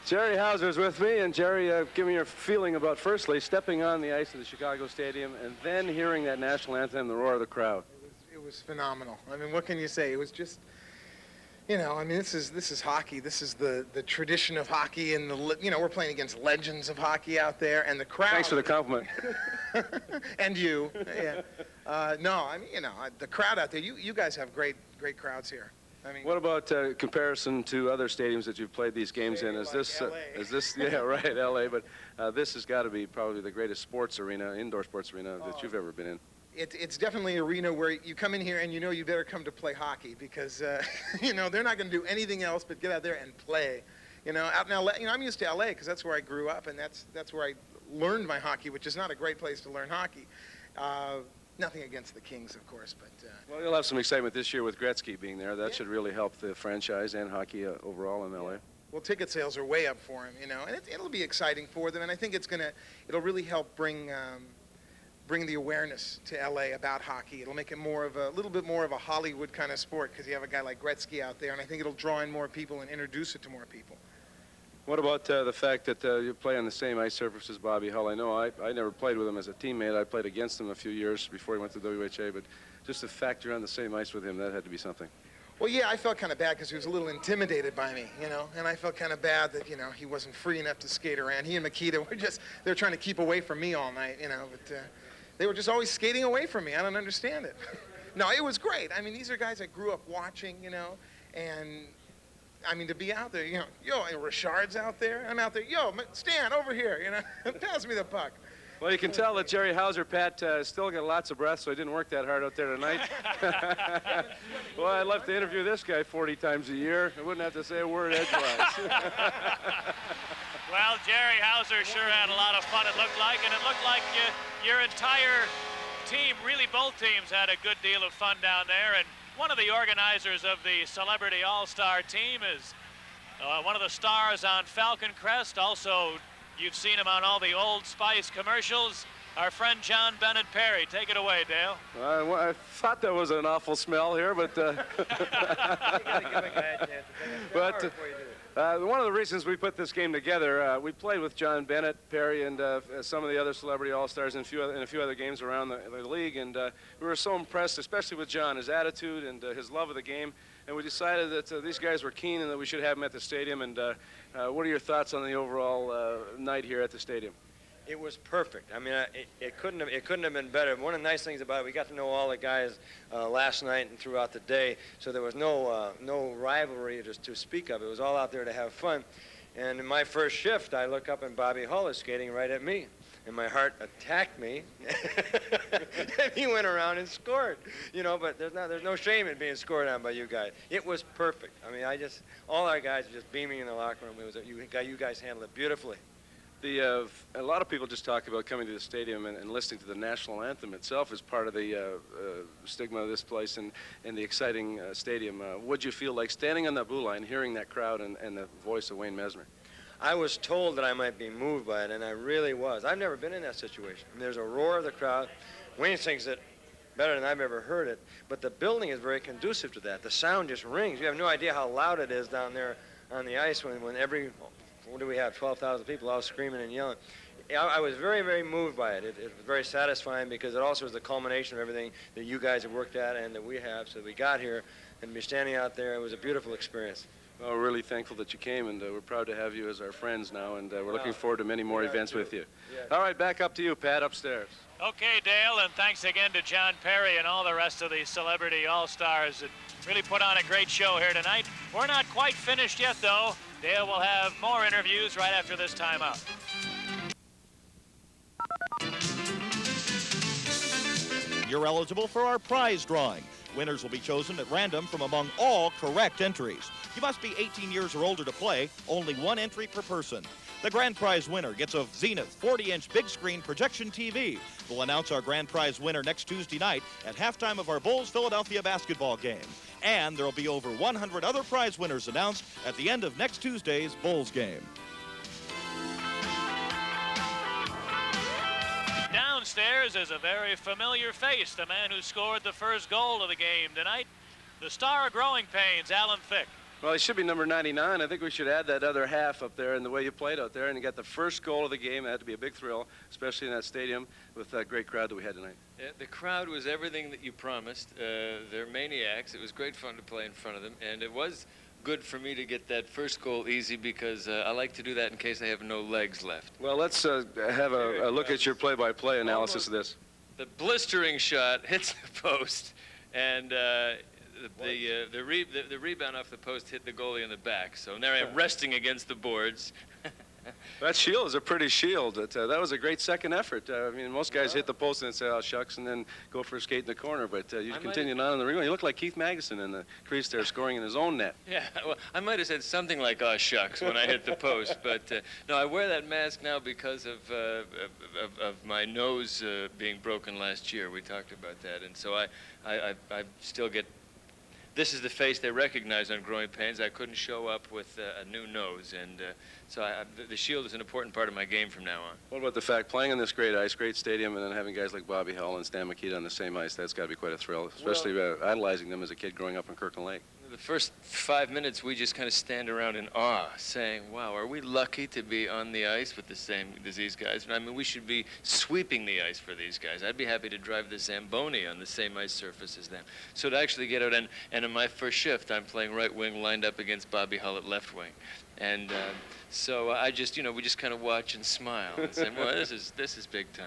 Jerry Hauser's with me, and Jerry, give me your feeling about, firstly, stepping on the ice of the Chicago Stadium and then hearing that national anthem, the roar of the crowd. It was phenomenal. I mean, what can you say? It was just, you know, I mean, this is hockey. This is the tradition of hockey, and we're playing against legends of hockey out there, and the crowd. Thanks for the compliment. And you, yeah. No, I mean, the crowd out there. You guys have great crowds here. I mean, what about comparison to other stadiums that you've played these games in? Is this, yeah, right, LA, but this has got to be probably the greatest sports arena, indoor sports arena that you've ever been in. It's definitely an arena where you come in here and you know you better come to play hockey because, they're not going to do anything else but get out there and play. Out in LA, I'm used to LA because that's where I grew up and that's where I learned my hockey, which is not a great place to learn hockey. Nothing against the Kings, of course, but... Well, you'll have some excitement this year with Gretzky being there. That should really help the franchise and hockey overall in L.A. Well, ticket sales are way up for him, and it'll be exciting for them, and I think it'll really help bring the awareness to L.A. about hockey. It'll make it a little bit more of a Hollywood kind of sport because you have a guy like Gretzky out there, and I think it'll draw in more people and introduce it to more people. What about the fact that you play on the same ice surface as Bobby Hull? I know I never played with him as a teammate. I played against him a few years before he went to WHA, but just the fact you're on the same ice with him, that had to be something. Well, yeah, I felt kind of bad because he was a little intimidated by me, and I felt kind of bad that, he wasn't free enough to skate around. He and Makita they were trying to keep away from me all night, but they were just always skating away from me. I don't understand it. No, it was great. I mean, these are guys I grew up watching, and... I mean, to be out there, Richard's out there. I'm out there, Stan, over here, pass me the puck. Well, you can tell that Jerry Hauser, Pat, still got lots of breath, so he didn't work that hard out there tonight. Well, I'd love to interview this guy 40 times a year. I wouldn't have to say a word edgewise. Well, Jerry Hauser sure had a lot of fun, it looked like, and it looked like your entire team, really both teams, had a good deal of fun down there. And one of the organizers of the Celebrity All-Star team is one of the stars on Falcon Crest. Also, you've seen him on all the Old Spice commercials. Our friend John Bennett Perry. Take it away, Dale. I thought that was an awful smell here, but... one of the reasons we put this game together, we played with John Bennett, Perry, and some of the other Celebrity All-Stars in a few other games around the league, and we were so impressed, especially with John, his attitude and his love of the game, and we decided that these guys were keen and that we should have them at the stadium. And what are your thoughts on the overall night here at the stadium? It was perfect. I mean, it couldn't have been better. One of the nice things about it, we got to know all the guys last night and throughout the day, so there was no rivalry to speak of. It was all out there to have fun. And in my first shift, I look up and Bobby Hull is skating right at me, and my heart attacked me. And he went around and scored, But there's no shame in being scored on by you guys. It was perfect. I mean, all our guys were just beaming in the locker room. You guys handled it beautifully. A lot of people just talk about coming to the stadium and listening to the national anthem itself as part of the stigma of this place and the exciting stadium. What'd you feel like standing on that blue line, hearing that crowd and the voice of Wayne Messmer? I was told that I might be moved by it, and I really was. I've never been in that situation. I mean, there's a roar of the crowd. Wayne sings it better than I've ever heard it, but the building is very conducive to that. The sound just rings. You have no idea how loud it is down there on the ice when every... What do we have? 12,000 people all screaming and yelling. I was very, very moved by it. It was very satisfying because it also was the culmination of everything that you guys have worked at and that we have. So we got here and be standing out there. It was a beautiful experience. Well, we're really thankful that you came, and we're proud to have you as our friends now, and we're looking forward to many more events with you. Yeah. All right, back up to you, Pat, upstairs. Okay, Dale, and thanks again to John Perry and all the rest of the Celebrity All-Stars that really put on a great show here tonight. We're not quite finished yet, though. Dale will have more interviews right after this timeout. You're eligible for our prize drawing. Winners will be chosen at random from among all correct entries. You must be 18 years or older to play, only one entry per person. The grand prize winner gets a Zenith 40-inch big screen projection TV. We'll announce our grand prize winner next Tuesday night at halftime of our Bulls-Philadelphia basketball game. And there'll be over 100 other prize winners announced at the end of next Tuesday's Bulls game. Downstairs is a very familiar face, the man who scored the first goal of the game tonight, the star of Growing Pains, Alan Thicke. Well, he should be number 99. I think we should add that other half up there and the way you played out there. And you got the first goal of the game. That had to be a big thrill, especially in that stadium with that great crowd that we had tonight. Yeah, the crowd was everything that you promised. They're maniacs. It was great fun to play in front of them. And it was good for me to get that first goal easy because I like to do that in case I have no legs left. Well, let's have a look at your play-by-play analysis of this. The blistering shot hits the post, and the rebound off the post hit the goalie in the back. So now I'm resting against the boards. That shield is a pretty shield. That was a great second effort. I mean, most guys hit the post and say, oh, shucks, and then go for a skate in the corner. But you continued on in the ring. You look like Keith Magnuson in the crease there scoring in his own net. Yeah, well, I might have said something like, oh, shucks, when I hit the post. But, no, I wear that mask now because of my nose being broken last year. We talked about that. And so I still get... This is the face they recognize on Growing Pains. I couldn't show up with a new nose, and so the shield is an important part of my game from now on. What about the fact playing on this great ice, great stadium, and then having guys like Bobby Hull and Stan Mikita on the same ice? That's got to be quite a thrill, especially idolizing them as a kid growing up in Kirkland Lake. The first 5 minutes, we just kind of stand around in awe, saying, wow, are we lucky to be on the ice with the same as these guys? I mean, we should be sweeping the ice for these guys. I'd be happy to drive the Zamboni on the same ice surface as them. So to actually get out, and in my first shift, I'm playing right wing, lined up against Bobby Hull at left wing. And so I just, we just kind of watch and smile and say, well, this is big time.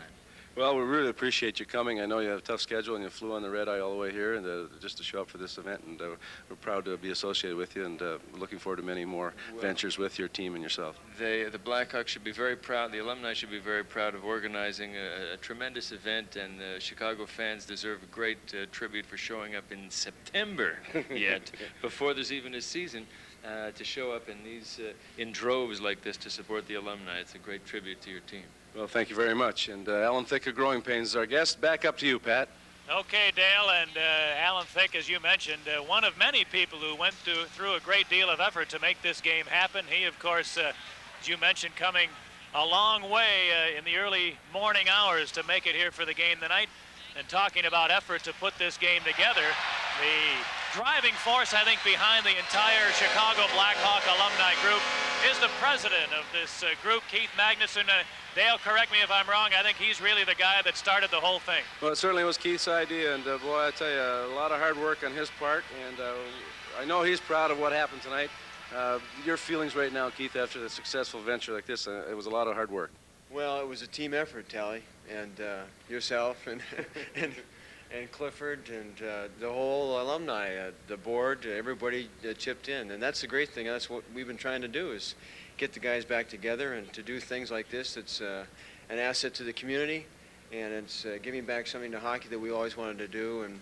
Well, we really appreciate you coming. I know you have a tough schedule, and you flew on the red eye all the way here and just to show up for this event. And we're proud to be associated with you, and looking forward to many more ventures with your team and yourself. The Blackhawks should be very proud. The alumni should be very proud of organizing a tremendous event, and Chicago fans deserve a great tribute for showing up in September yet, before there's even a season. To show up in droves like this to support the alumni. It's a great tribute to your team. Well, thank you very much. And Alan Thicke of Growing Pains is our guest. Back up to you, Pat. Okay, Dale, and Alan Thicke, as you mentioned, one of many people who went through a great deal of effort to make this game happen. He, of course, as you mentioned, coming a long way in the early morning hours to make it here for the game tonight. And talking about effort to put this game together, the driving force, I think, behind the entire Chicago Blackhawk alumni group is the president of this group, Keith Magnuson. Dale, correct me if I'm wrong, I think he's really the guy that started the whole thing. Well, it certainly was Keith's idea, and boy, I tell you, a lot of hard work on his part, and I know he's proud of what happened tonight. Your feelings right now, Keith, after the successful venture like this, it was a lot of hard work. Well, it was a team effort, Tally, and yourself and Clifford and the whole alumni, the board, everybody chipped in. And that's the great thing. That's what we've been trying to do, is get the guys back together and to do things like this. It's an asset to the community, and it's giving back something to hockey that we always wanted to do. And,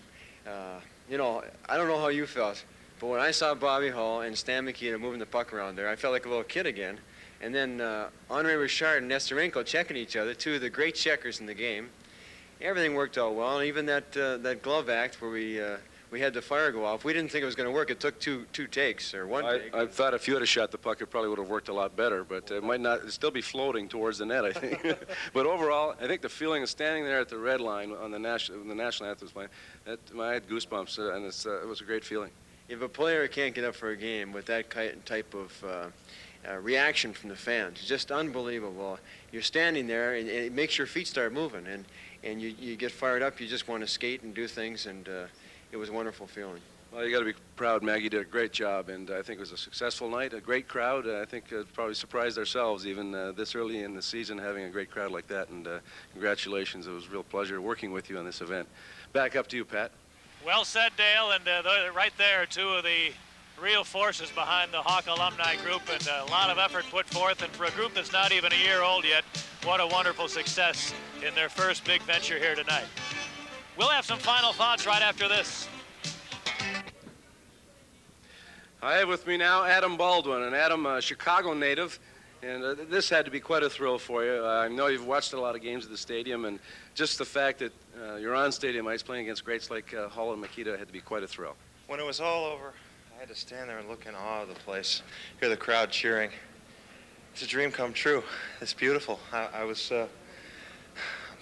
I don't know how you felt, but when I saw Bobby Hull and Stan Mikita moving the puck around there, I felt like a little kid again. And then Andre Richard and Nesterenko checking each other, two of the great checkers in the game. Everything worked out well, and even that glove act where we had the fire go off, we didn't think it was going to work. It took two takes, or one take. I thought if you had shot the puck, it probably would have worked a lot better, but it might not. It'd still be floating towards the net, I think. But overall, I think the feeling of standing there at the red line on the national anthem was playing, I had goosebumps, and it was a great feeling. If a player can't get up for a game with that type of reaction from the fans, just unbelievable. You're standing there, and it makes your feet start moving, and you get fired up. You just want to skate and do things, and it was a wonderful feeling. Well, you got to be proud. Maggie did a great job, and I think it was a successful night, a great crowd. I think probably surprised ourselves even this early in the season having a great crowd like that, and congratulations. It was a real pleasure working with you on this event. Back up to you, Pat. Well said, Dale, and right there, two of the real forces behind the Hawk alumni group, and a lot of effort put forth, and for a group that's not even a year old yet, what a wonderful success in their first big venture here tonight. We'll have some final thoughts right after this. I have with me now Adam Baldwin, and Adam, a Chicago native, and this had to be quite a thrill for you. I know you've watched a lot of games at the stadium, and just the fact that you're on stadium ice playing against greats like Hull and Mikita had to be quite a thrill. When it was all over, I had to stand there and look in awe of the place, hear the crowd cheering. It's a dream come true. It's beautiful. I was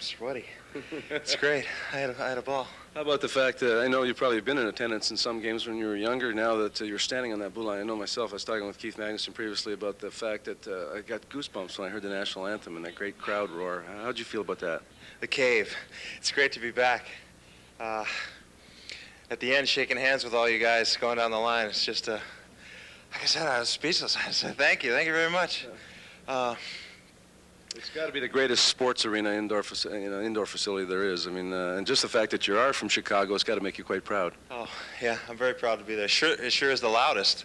sweaty. It's great. I had a ball. How about the fact that I know you've probably been in attendance in some games when you were younger. Now that you're standing on that blue line, I know myself, I was talking with Keith Magnuson previously about the fact that I got goosebumps when I heard the national anthem and that great crowd roar. How'd you feel about that? The cave. It's great to be back. At the end, shaking hands with all you guys going down the line, it's just, like I said, I was speechless. I said, thank you very much. It's got to be the greatest sports arena indoor facility there is. I mean, and just the fact that you are from Chicago, it's got to make you quite proud. Oh, yeah, I'm very proud to be there. It sure is the loudest.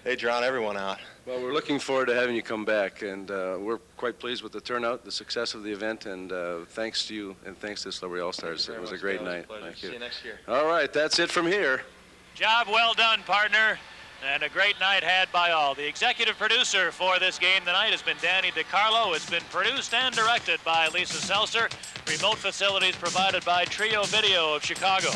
They drown everyone out. Well, we're looking forward to having you come back, and we're quite pleased with the turnout, the success of the event, and thanks to you and thanks to the Celebrity All-Stars. It was a great night. Thank you. See you next year. All right, that's it from here. Job well done, partner. And a great night had by all. The executive producer for this game tonight has been Danny DiCarlo. It's been produced and directed by Lisa Seltzer. Remote facilities provided by Trio Video of Chicago.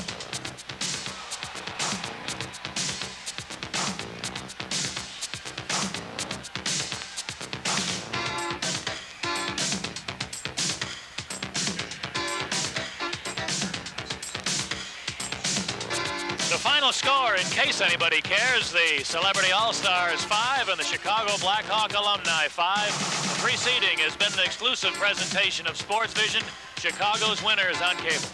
The final score, in case anybody cares, the Celebrity All-Stars 5 and the Chicago Blackhawk Alumni 5. The preceding has been an exclusive presentation of Sports Vision, Chicago's winners on cable.